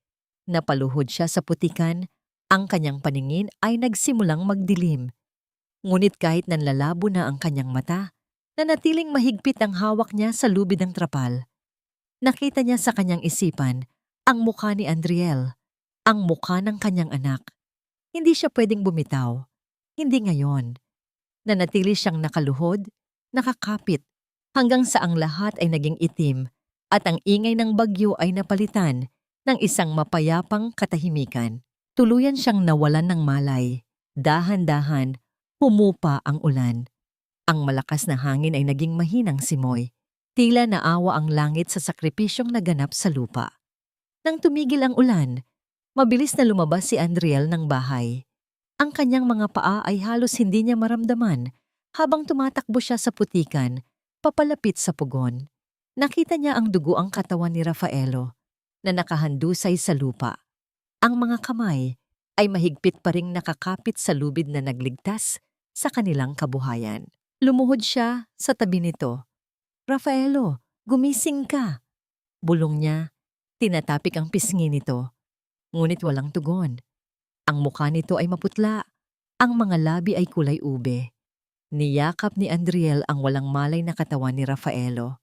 Napaluhod siya sa putikan, ang kanyang paningin ay nagsimulang magdilim. Ngunit kahit nanlalabo na ang kanyang mata, nanatiling mahigpit ang hawak niya sa lubid ng trapal. Nakita niya sa kanyang isipan ang mukha ni Andriel, ang mukha ng kanyang anak. Hindi siya pwedeng bumitaw. Hindi ngayon. Nanatili siyang nakaluhod, nakakapit, hanggang sa ang lahat ay naging itim at ang ingay ng bagyo ay napalitan ng isang mapayapang katahimikan. Tuluyan siyang nawalan ng malay. Dahan-dahan, humupa ang ulan. Ang malakas na hangin ay naging mahinang simoy. Tila naawa ang langit sa sakripisyong naganap sa lupa. Nang tumigil ang ulan, mabilis na lumabas si Andriel ng bahay. Ang kanyang mga paa ay halos hindi niya maramdaman habang tumatakbo siya sa putikan, papalapit sa pugon. Nakita niya ang dugo ang katawan ni Rafaelo na nakahandusay sa lupa. Ang mga kamay ay mahigpit pa ring nakakapit sa lubid na nagligtas sa kanilang kabuhayan. Lumuhod siya sa tabi nito. "Rafaelo, gumising ka!" Bulong niya, tinatapik ang pisngi nito. Ngunit walang tugon. Ang mukha nito ay maputla, ang mga labi ay kulay ube. Niyakap ni Andriel ang walang malay na katawan ni Rafaelo.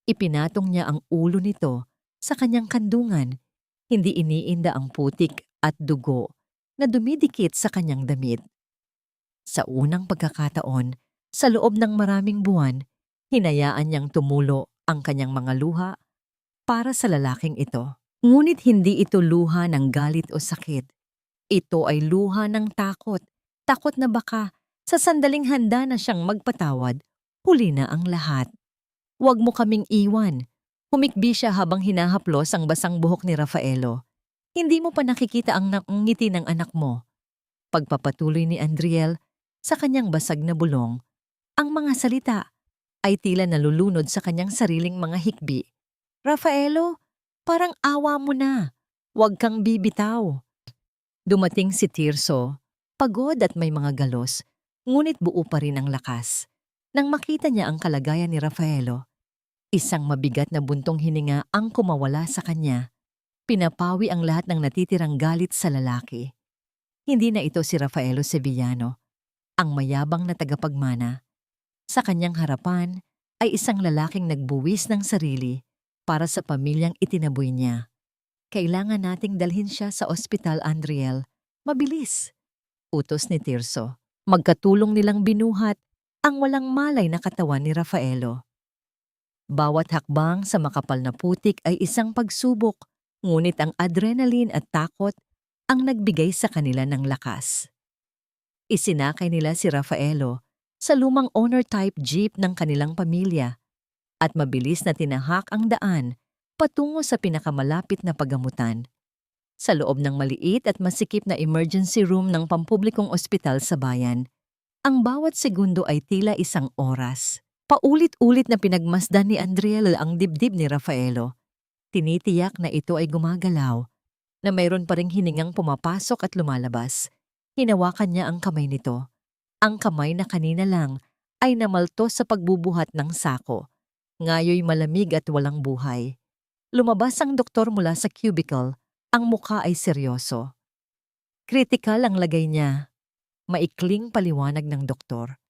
Ipinatong niya ang ulo nito sa kanyang kandungan, hindi iniinda ang putik at dugo na dumidikit sa kanyang damit. Sa unang pagkakataon, sa loob ng maraming buwan, hinayaan niyang tumulo ang kanyang mga luha para sa lalaking ito. Ngunit hindi ito luha ng galit o sakit. Ito ay luha ng takot. Takot na baka sa sandaling handa na siyang magpatawad, huli na ang lahat. Huwag mo kaming iwan. Humikbi siya habang hinahaplos ang basang buhok ni Rafaelo. Hindi mo pa nakikita ang ngiti ng anak mo. Pagpapatuloy ni Andriel sa kanyang basag na bulong, ang mga salita ay tila nalulunod sa kanyang sariling mga hikbi. Rafaelo, parang awa mo na. Huwag kang bibitaw. Dumating si Tirso, pagod at may mga galos, ngunit buo pa rin ang lakas. Nang makita niya ang kalagayan ni Rafaelo, isang mabigat na buntong hininga ang kumawala sa kanya. Pinapawi ang lahat ng natitirang galit sa lalaki. Hindi na ito si Rafaelo Sevillano, ang mayabang na tagapagmana. Sa kanyang harapan ay isang lalaking nagbuwis ng sarili para sa pamilyang itinaboy niya. Kailangan nating dalhin siya sa ospital, Andriel. Mabilis. Utos ni Tirso. Magkatulong nilang binuhat ang walang malay na katawan ni Rafaelo. Bawat hakbang sa makapal na putik ay isang pagsubok, ngunit ang adrenaline at takot ang nagbigay sa kanila ng lakas. Isinakay nila si Rafaelo sa lumang owner-type jeep ng kanilang pamilya at mabilis na tinahak ang daan patungo sa pinakamalapit na pagamutan. Sa loob ng maliit at masikip na emergency room ng pampublikong ospital sa bayan, ang bawat segundo ay tila isang oras. Paulit-ulit na pinagmasdan ni Andriel ang dibdib ni Rafaelo. Tinitiyak na ito ay gumagalaw, na mayroon pa ring hiningang pumapasok at lumalabas. Hinawakan niya ang kamay nito. Ang kamay na kanina lang ay namaltos sa pagbubuhat ng sako. Ngayoy malamig at walang buhay. Lumabas ang doktor mula sa cubicle. Ang mukha ay seryoso. Kritikal ang lagay niya. Maikling paliwanag ng doktor.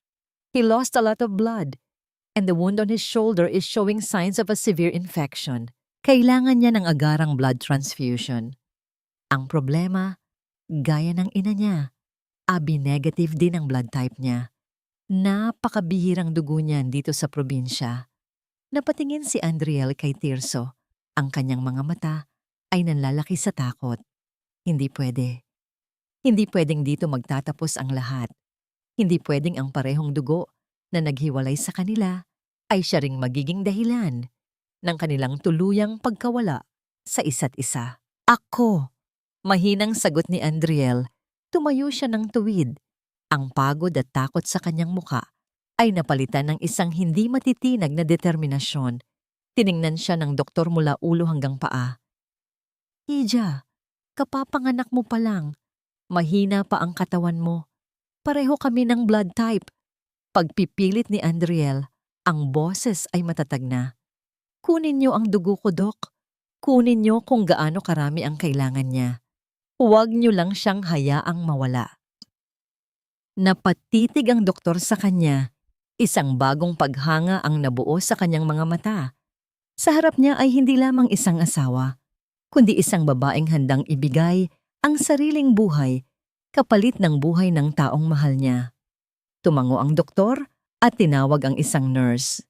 He lost a lot of blood, and the wound on his shoulder is showing signs of a severe infection. Kailangan niya ng agarang blood transfusion. Ang problema, gaya ng ina niya, AB negative din ang blood type niya. Napakabihirang dugo niyan dito sa probinsya. Napatingin si Andriel kay Tirso. Ang kanyang mga mata ay nanlalaki sa takot. Hindi pwede. Hindi pwedeng dito magtatapos ang lahat. Hindi pwedeng ang parehong dugo na naghiwalay sa kanila ay siya ring magiging dahilan ng kanilang tuluyang pagkawala sa isa't isa. Ako! Mahinang sagot ni Andriel. Tumayo siya ng tuwid. Ang pagod at takot sa kanyang muka ay napalitan ng isang hindi matitinag na determinasyon. Tiningnan siya ng doktor mula ulo hanggang paa. Ija, kapapanganak mo pa lang. Mahina pa ang katawan mo. Pareho kami ng blood type. Pagpipilit ni Andriel, ang boses ay matatag na. Kunin niyo ang dugo ko, Dok. Kunin niyo kung gaano karami ang kailangan niya. Huwag niyo lang siyang hayaang mawala. Napatitig ang doktor sa kanya. Isang bagong paghanga ang nabuo sa kanyang mga mata. Sa harap niya ay hindi lamang isang asawa, kundi isang babaeng handang ibigay ang sariling buhay kapalit ng buhay ng taong mahal niya. Tumango ang doktor at tinawag ang isang nurse.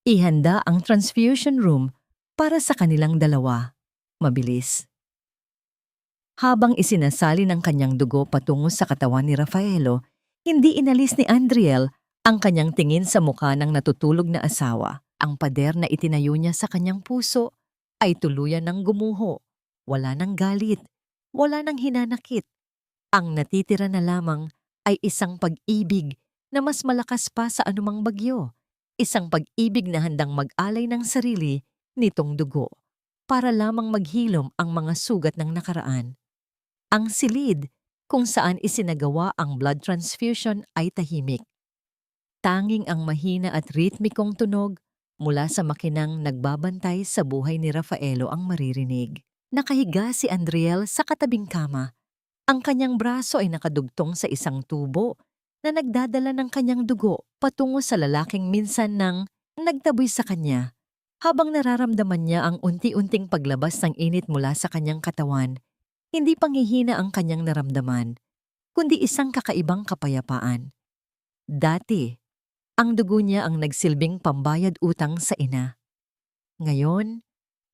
Ihanda ang transfusion room para sa kanilang dalawa. Mabilis. Habang isinasali ng kanyang dugo patungo sa katawan ni Rafaelo, hindi inalis ni Andriel ang kanyang tingin sa mukha ng natutulog na asawa. Ang pader na itinayo niya sa kanyang puso ay tuluyan ng gumuho. Wala ng galit, wala ng hinanakit. Ang natitira na lamang ay isang pag-ibig na mas malakas pa sa anumang bagyo. Isang pag-ibig na handang mag-alay ng sarili nitong dugo para lamang maghilom ang mga sugat ng nakaraan. Ang silid kung saan isinagawa ang blood transfusion ay tahimik. Tanging ang mahina at ritmikong tunog mula sa makinang nagbabantay sa buhay ni Rafaelo ang maririnig. Nakahiga si Andriel sa katabing kama. Ang kanyang braso ay nakadugtong sa isang tubo na nagdadala ng kanyang dugo patungo sa lalaking minsan nang nagtaboy sa kanya. Habang nararamdaman niya ang unti-unting paglabas ng init mula sa kanyang katawan, hindi panghihina ang kanyang naramdaman, kundi isang kakaibang kapayapaan. Dati, ang dugo niya ang nagsilbing pambayad utang sa ina. Ngayon,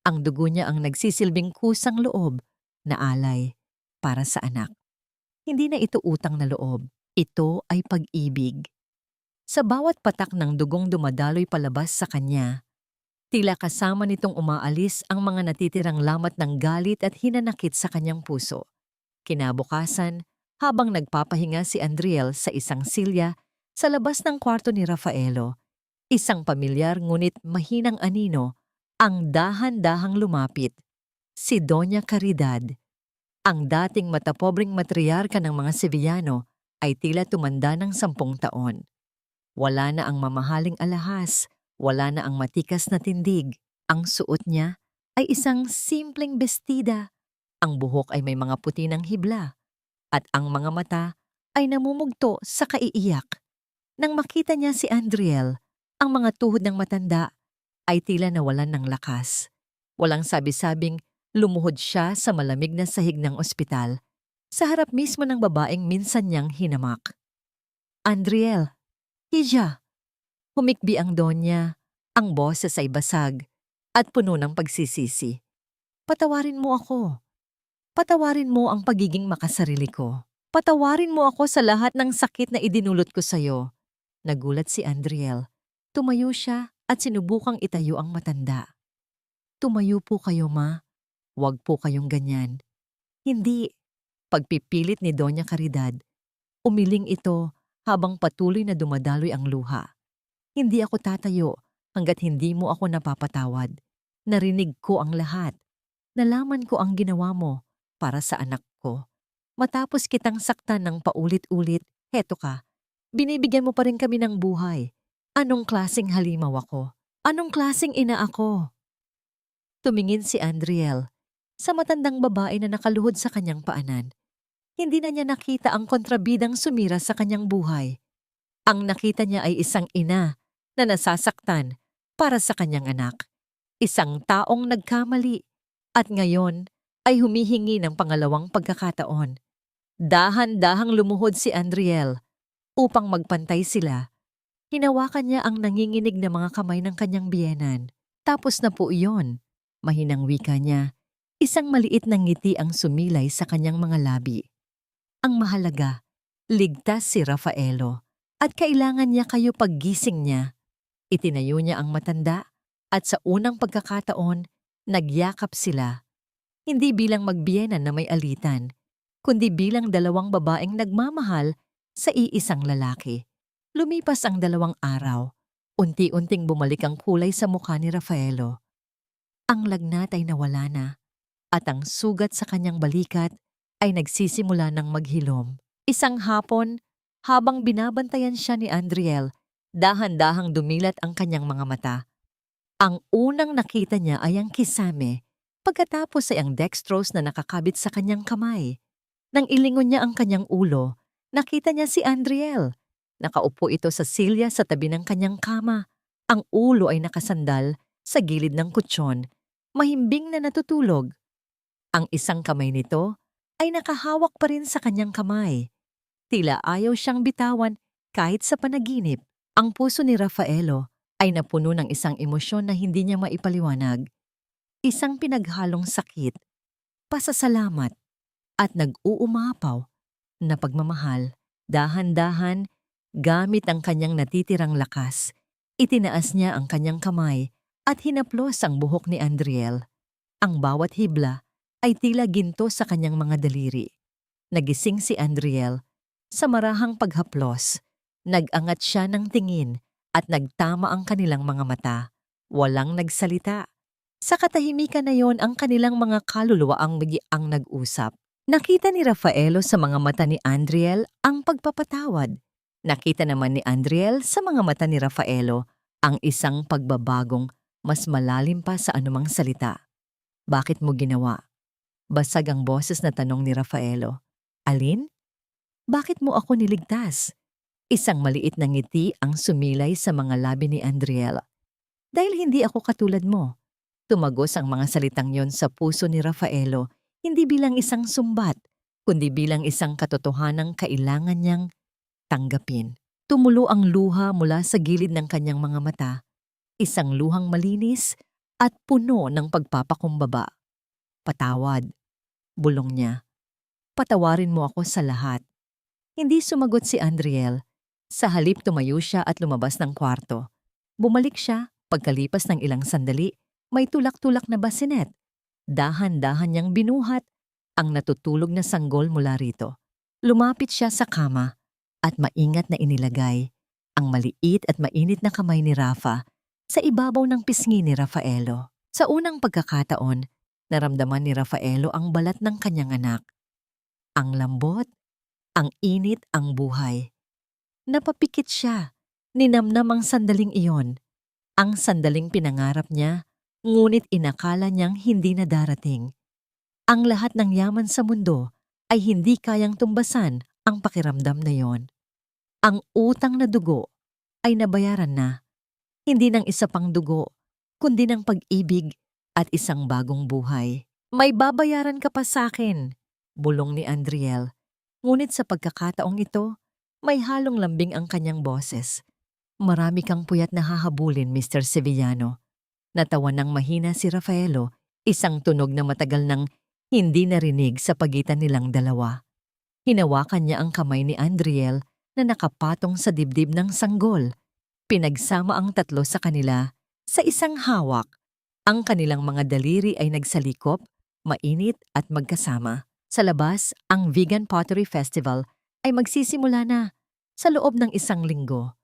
Ang dugo niya ang nagsisilbing kusang loob na alay para sa anak. Hindi na ito utang na loob. Ito ay pag-ibig. Sa bawat patak ng dugong dumadaloy palabas sa kanya, tila kasama nitong umaalis ang mga natitirang lamat ng galit at hinanakit sa kanyang puso. Kinabukasan, habang nagpapahinga si Andriel sa isang silya sa labas ng kwarto ni Rafaelo, isang pamilyar ngunit mahinang anino ang dahan-dahang lumapit. Si Doña Caridad, ang dating matapobreng matriarka ng mga Sevillano, ay tila tumanda ng 10 taon. Wala na ang mamahaling alahas, wala na ang matikas na tindig. Ang suot niya ay isang simpleng bestida. Ang buhok ay may mga puti ng hibla at ang mga mata ay namumugto sa kaiiyak. Nang makita niya si Andriel, ang mga tuhod ng matanda ay tila nawalan ng lakas. Walang sabi-sabing lumuhod siya sa malamig na sahig ng ospital sa harap mismo ng babaeng minsan niyang hinamak. Andriel, Hija! Humikbi ang donya, ang boses ay basag at puno ng pagsisisi. Patawarin mo ako. Patawarin mo ang pagiging makasarili ko. Patawarin mo ako sa lahat ng sakit na idinulot ko sa'yo. Nagulat si Andriel. Tumayo siya at sinubukang itayo ang matanda. Tumayo po kayo, ma. Huwag po kayong ganyan. Hindi. Pagpipilit ni Doña Caridad. Umiling ito habang patuloy na dumadaloy ang luha. Hindi ako tatayo hanggat hindi mo ako napapatawad. Narinig ko ang lahat. Nalaman ko ang ginawa mo para sa anak ko. Matapos kitang saktan ng paulit-ulit, heto ka. Binibigyan mo pa rin kami ng buhay. Anong klaseng halimaw ako? Anong klaseng ina ako? Tumingin si Andriel sa matandang babae na nakaluhod sa kanyang paanan. Hindi na niya nakita ang kontrabidang sumira sa kanyang buhay. Ang nakita niya ay isang ina na nasasaktan para sa kanyang anak. Isang taong nagkamali at ngayon ay humihingi ng pangalawang pagkakataon. Dahan-dahang lumuhod si Andriel upang magpantay sila. Hinawakan niya ang nanginginig na mga kamay ng kanyang biyenan. Tapos na po iyon. Mahinang wika niya. Isang maliit na ngiti ang sumilay sa kanyang mga labi. Ang mahalaga, ligtas si Rafaelo at kailangan niya kayo paggising niya. Itinayo niya ang matanda at sa unang pagkakataon, nagyakap sila. Hindi bilang magbiyenan na may alitan, kundi bilang dalawang babaeng nagmamahal sa iisang lalaki. Lumipas ang 2 araw. Unti-unting bumalik ang kulay sa mukha ni Rafaelo. Ang lagnat ay nawala na at ang sugat sa kanyang balikat ay nagsisimula ng maghilom. Isang hapon, habang binabantayan siya ni Andriel, dahan-dahang dumilat ang kanyang mga mata. Ang unang nakita niya ay ang kisame, pagkatapos ay ang dextrose na nakakabit sa kanyang kamay. Nang ilingon niya ang kanyang ulo, nakita niya si Andriel. Nakaupo ito sa silya sa tabi ng kanyang kama. Ang ulo ay nakasandal sa gilid ng kutsyon, mahimbing na natutulog. Ang isang kamay nito ay nakahawak pa rin sa kanyang kamay. Tila ayaw siyang bitawan kahit sa panaginip. Ang puso ni Rafaelo ay napuno ng isang emosyon na hindi niya maipaliwanag. Isang pinaghalong sakit, pasasalamat, at nag-uumapaw na pagmamahal. Dahan-dahan, gamit ang kanyang natitirang lakas, itinaas niya ang kanyang kamay at hinaplos ang buhok ni Andriel. Ang bawat hibla ay tila ginto sa kanyang mga daliri. Nagising si Andriel sa marahang paghaplos. Nag-angat siya ng tingin at nagtama ang kanilang mga mata. Walang nagsalita. Sa katahimikan na yon ang kanilang mga kaluluwa ang nag-usap. Nakita ni Rafaelo sa mga mata ni Andriel ang pagpapatawad. Nakita naman ni Andriel sa mga mata ni Rafaelo ang isang pagbabagong mas malalim pa sa anumang salita. Bakit mo ginawa? Basag ang boses na tanong ni Rafaelo. Alin? Bakit mo ako niligtas? Isang maliit na ngiti ang sumilay sa mga labi ni Andriel. Dahil hindi ako katulad mo. Tumagos ang mga salitang yon sa puso ni Rafaelo, hindi bilang isang sumbat, kundi bilang isang katotohanang kailangan niyang tanggapin. Tumulo ang luha mula sa gilid ng kanyang mga mata. Isang luhang malinis at puno ng pagpapakumbaba. "Patawad," bulong niya. "Patawarin mo ako sa lahat." Hindi sumagot si Andriel. Sa halip tumayo siya at lumabas ng kwarto. Bumalik siya, pagkalipas ng ilang sandali, may tulak-tulak na basinet. Dahan-dahan niyang binuhat ang natutulog na sanggol mula rito. Lumapit siya sa kama at maingat na inilagay ang maliit at mainit na kamay ni Rafa sa ibabaw ng pisngi ni Rafaelo. Sa unang pagkakataon, naramdaman ni Rafaelo ang balat ng kanyang anak. Ang lambot, ang init, ang buhay. Napapikit siya, ninamnam ang sandaling iyon. Ang sandaling pinangarap niya, ngunit inakala niyang hindi na darating. Ang lahat ng yaman sa mundo ay hindi kayang tumbasan ang pakiramdam na yon. Ang utang na dugo ay nabayaran na. Hindi ng isa pang dugo, kundi ng pag-ibig at isang bagong buhay. "May babayaran ka pa sa akin," bulong ni Andriel. Ngunit sa pagkakataong ito, may halong lambing ang kanyang boses. "Marami kang puyat na hahabulin, Mr. Sevillano." Natawa ng mahina si Rafaelo, isang tunog na matagal nang hindi narinig sa pagitan nilang dalawa. Hinawakan niya ang kamay ni Andriel na nakapatong sa dibdib ng sanggol. Pinagsama ang tatlo sa kanila sa isang hawak. Ang kanilang mga daliri ay nagsalikop, mainit at magkasama. Sa labas, ang Vegan Pottery Festival ay magsisimula na sa loob ng isang linggo.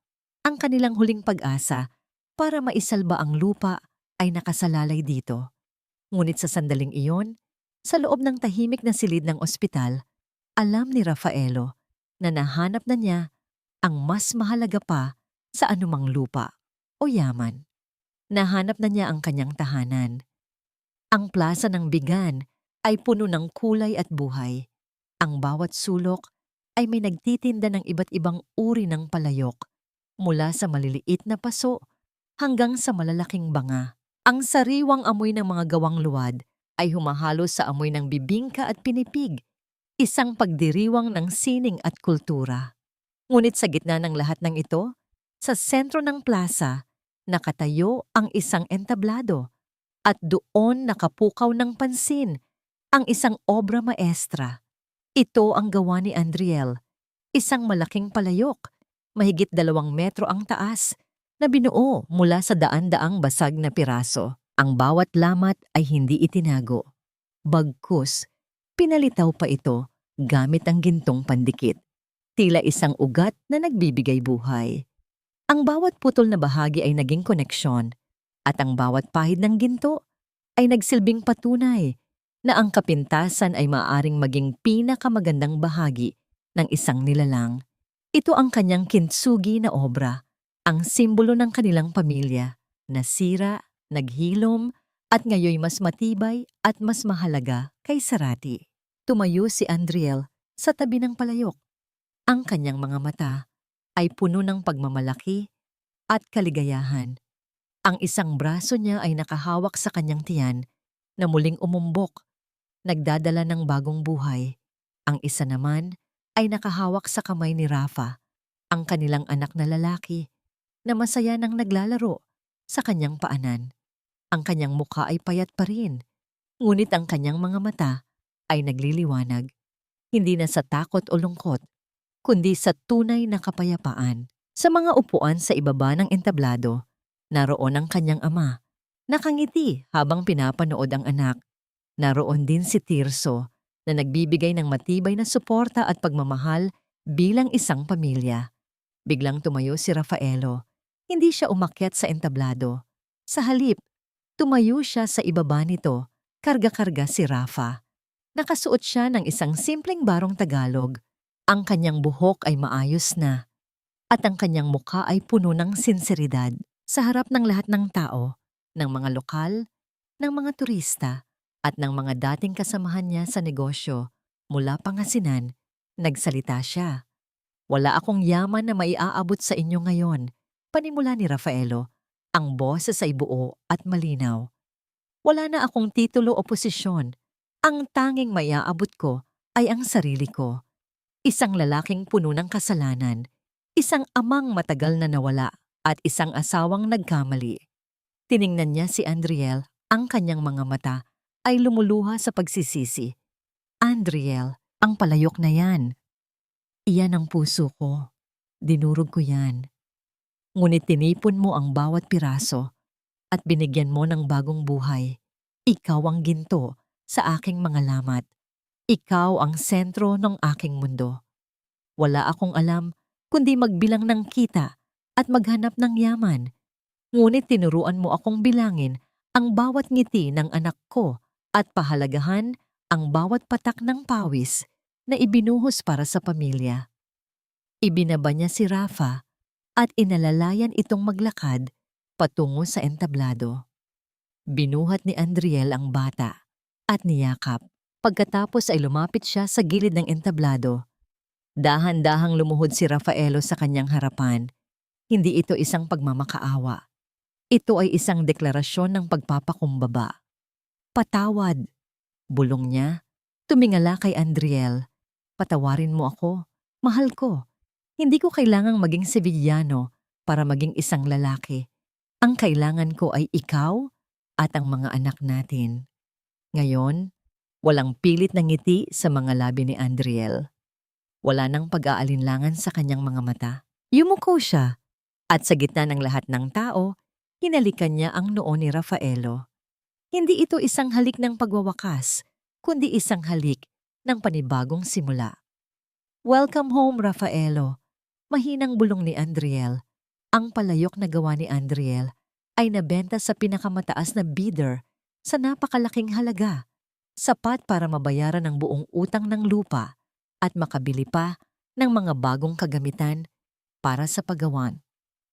Ang kanilang huling pag-asa para maisalba ang lupa ay nakasalalay dito. Ngunit sa sandaling iyon, sa loob ng tahimik na silid ng ospital, alam ni Rafaelo na nahanap na niya ang mas mahalaga pa sa anumang lupa o yaman. Nahanap na niya ang kanyang tahanan. Ang plaza ng Bigan ay puno ng kulay at buhay. Ang bawat sulok ay may nagtitinda ng iba't ibang uri ng palayok, mula sa maliliit na paso hanggang sa malalaking banga. Ang sariwang amoy ng mga gawang luwad ay humahalo sa amoy ng bibingka at pinipig, isang pagdiriwang ng sining at kultura. Ngunit sa gitna ng lahat ng ito, sa sentro ng plaza, nakatayo ang isang entablado at doon nakapukaw ng pansin ang isang obra maestra. Ito ang gawa ni Andriel, isang malaking palayok, mahigit 2 metro ang taas, na binuo mula sa daan-daang basag na piraso. Ang bawat lamat ay hindi itinago. Bagkus, pinalitaw pa ito gamit ang gintong pandikit. Tila isang ugat na nagbibigay buhay. Ang bawat putol na bahagi ay naging koneksyon, at ang bawat pahid ng ginto ay nagsilbing patunay na ang kapintasan ay maaaring maging pinakamagandang bahagi ng isang nilalang. Ito ang kanyang kintsugi na obra, ang simbolo ng kanilang pamilya, nasira, naghilom, at ngayoy mas matibay at mas mahalaga kaysa rati. Tumayo si Andriel sa tabi ng palayok. Ang kanyang mga mata ay puno ng pagmamalaki at kaligayahan. Ang isang braso niya ay nakahawak sa kanyang tiyan na muling umumbok, nagdadala ng bagong buhay. Ang isa naman ay nakahawak sa kamay ni Rafa, ang kanilang anak na lalaki, na masaya nang naglalaro sa kanyang paanan. Ang kanyang mukha ay payat pa rin, ngunit ang kanyang mga mata ay nagliliwanag, hindi na sa takot o lungkot, kundi sa tunay na kapayapaan. Sa mga upuan sa ibaba ng entablado, naroon ang kanyang ama, nakangiti habang pinapanood ang anak. Naroon din si Tirso, na nagbibigay ng matibay na suporta at pagmamahal bilang isang pamilya. Biglang tumayo si Rafaelo. Hindi siya umakyat sa entablado. Sa halip, tumayo siya sa ibaba nito, karga-karga si Rafa. Nakasuot siya ng isang simpleng barong Tagalog. Ang kanyang buhok ay maayos na, at ang kanyang mukha ay puno ng sinseridad. Sa harap ng lahat ng tao, ng mga lokal, ng mga turista, at ng mga dating kasamahan niya sa negosyo mula Pangasinan, nagsalita siya. "Wala akong yaman na maiaabot sa inyo ngayon," panimula ni Rafaelo, ang boses ay buo at malinaw. "Wala na akong titulo o posisyon. Ang tanging maiaabot ko ay ang sarili ko. Isang lalaking puno ng kasalanan, isang amang matagal na nawala, at isang asawang nagkamali. Tiningnan niya si Andriel, ang kanyang mga mata ay lumuluha sa pagsisisi. Andriel, ang palayok na yan. Iyan ang puso ko. Dinurog ko yan. Ngunit tinipon mo ang bawat piraso at binigyan mo ng bagong buhay. Ikaw ang ginto sa aking mga lamat. Ikaw ang sentro ng aking mundo. Wala akong alam kundi magbilang ng kita at maghanap ng yaman. Ngunit tinuruan mo akong bilangin ang bawat ngiti ng anak ko at pahalagahan ang bawat patak ng pawis na ibinuhos para sa pamilya. Ibinaba niya si Rafa at inalalayan itong maglakad patungo sa entablado. Binuhat ni Andriel ang bata at niyakap. Pagkatapos ay lumapit siya sa gilid ng entablado. Dahan-dahang lumuhod si Rafaelo sa kanyang harapan. Hindi ito isang pagmamakaawa. Ito ay isang deklarasyon ng pagpapakumbaba. Patawad, bulong niya. Tumingala kay Andriel. Patawarin mo ako, mahal ko. Hindi ko kailangang maging Sevillano para maging isang lalaki. Ang kailangan ko ay ikaw at ang mga anak natin. Ngayon, walang pilit na ngiti sa mga labi ni Andriel. Wala nang pag-aalinlangan sa kanyang mga mata. Yumuko siya at sa gitna ng lahat ng tao, hinalikan niya ang noo ni Rafaelo. Hindi ito isang halik ng pagwawakas, kundi isang halik ng panibagong simula. Welcome home, Rafaelo. Mahinang bulong ni Andriel. Ang palayok na gawa ni Andriel ay nabenta sa pinakamataas na bidder sa napakalaking halaga, sapat para mabayaran ang buong utang ng lupa at makabili pa ng mga bagong kagamitan para sa paggawan.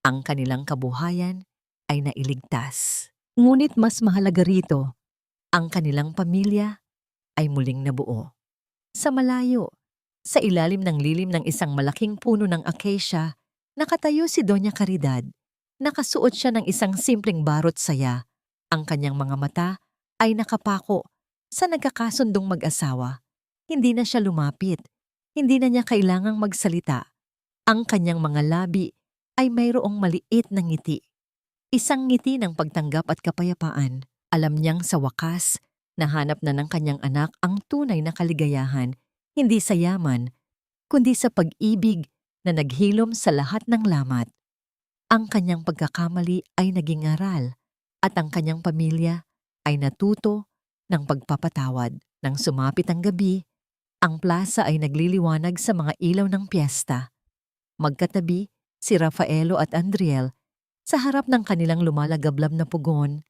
Ang kanilang kabuhayan ay nailigtas. Ngunit mas mahalaga rito, ang kanilang pamilya ay muling nabuo. Sa malayo, sa ilalim ng lilim ng isang malaking puno ng acacia, nakatayo si Doña Caridad. Nakasuot siya ng isang simpleng barot saya. Ang kanyang mga mata ay nakapako sa nagkakasundong mag-asawa. Hindi na siya lumapit. Hindi na niya kailangang magsalita. Ang kanyang mga labi ay mayroong maliit na ngiti. Isang ngiti ng pagtanggap at kapayapaan. Alam niyang sa wakas, nahanap na ng kanyang anak ang tunay na kaligayahan, hindi sa yaman, kundi sa pag-ibig na naghilom sa lahat ng lamat. Ang kanyang pagkakamali ay naging aral at ang kanyang pamilya ay natuto ng pagpapatawad. Nang sumapit ang gabi, ang plaza ay nagliliwanag sa mga ilaw ng piyesta. Magkatabi si Rafaelo at Andriel sa harap ng kanilang lumalagablab na pugon.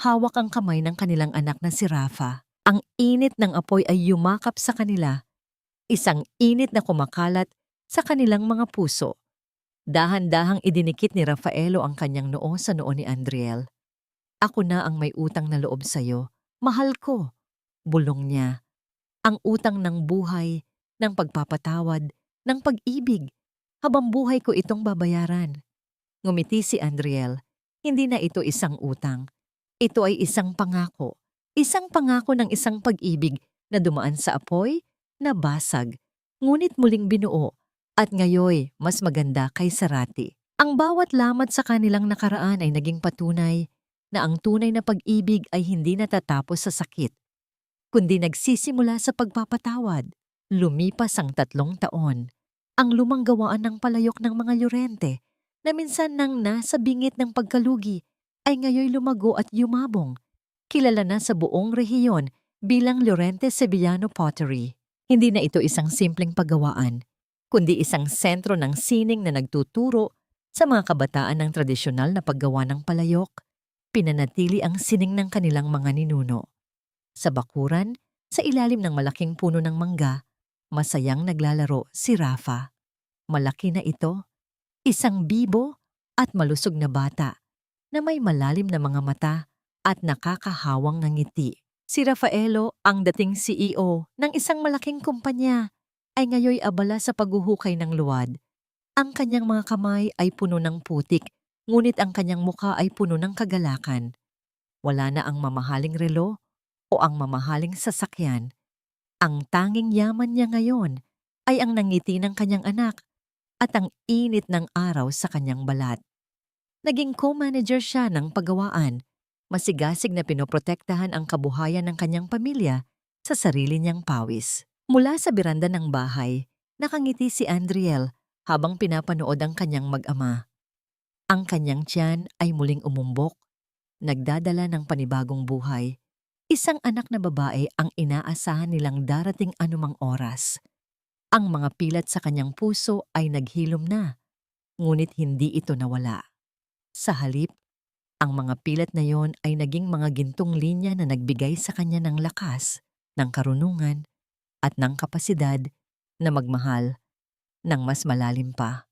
Hawak ang kamay ng kanilang anak na si Rafa. Ang init ng apoy ay yumakap sa kanila. Isang init na kumakalat sa kanilang mga puso. Dahan-dahang idinikit ni Rafaelo ang kanyang noo sa noo ni Andriel. Ako na ang may utang na loob sa'yo. Mahal ko, bulong niya. Ang utang ng buhay, ng pagpapatawad, ng pag-ibig. Habang buhay ko itong babayaran. Ngumiti si Andriel. Hindi na ito isang utang. Ito ay isang pangako. Isang pangako ng isang pag-ibig na dumaan sa apoy, nabasag, ngunit muling binuo, at ngayoy mas maganda kaysa rati. Ang bawat lamat sa kanilang nakaraan ay naging patunay na ang tunay na pag-ibig ay hindi natatapos sa sakit, kundi nagsisimula sa pagpapatawad. Lumipas ang 3 taon. Ang lumang gawaan ng palayok ng mga Llorente na minsan nang nasa bingit ng pagkalugi ay ngayoy lumago at yumabong. Kilala na sa buong rehiyon bilang Llorente Sevillano Pottery. Hindi na ito isang simpleng paggawaan, kundi isang sentro ng sining na nagtuturo sa mga kabataan ng tradisyonal na paggawa ng palayok. Pinanatili ang sining ng kanilang mga ninuno. Sa bakuran, sa ilalim ng malaking puno ng mangga, masayang naglalaro si Rafa. Malaki na ito, isang bibo at malusog na bata na may malalim na mga mata at nakakahawang na ngiti. Si Rafaelo, ang dating CEO ng isang malaking kumpanya, ay ngayoy abala sa paghuhukay ng luwad. Ang kanyang mga kamay ay puno ng putik, ngunit ang kanyang mukha ay puno ng kagalakan. Wala na ang mamahaling relo o ang mamahaling sasakyan. Ang tanging yaman niya ngayon ay ang nangiti ng kanyang anak at ang init ng araw sa kanyang balat. Naging co-manager siya ng paggawaan. Masigasig na pinoprotektahan ang kabuhayan ng kanyang pamilya sa sarili niyang pawis. Mula sa biranda ng bahay, nakangiti si Andriel habang pinapanood ang kanyang mag-ama. Ang kanyang tiyan ay muling umumbok, nagdadala ng panibagong buhay. Isang anak na babae ang inaasahan nilang darating anumang oras. Ang mga pilat sa kanyang puso ay naghilom na, ngunit hindi ito nawala. Sa halip, ang mga pilat na yon ay naging mga gintong linya na nagbigay sa kanya ng lakas, ng karunungan, at ng kapasidad na magmahal ng mas malalim pa.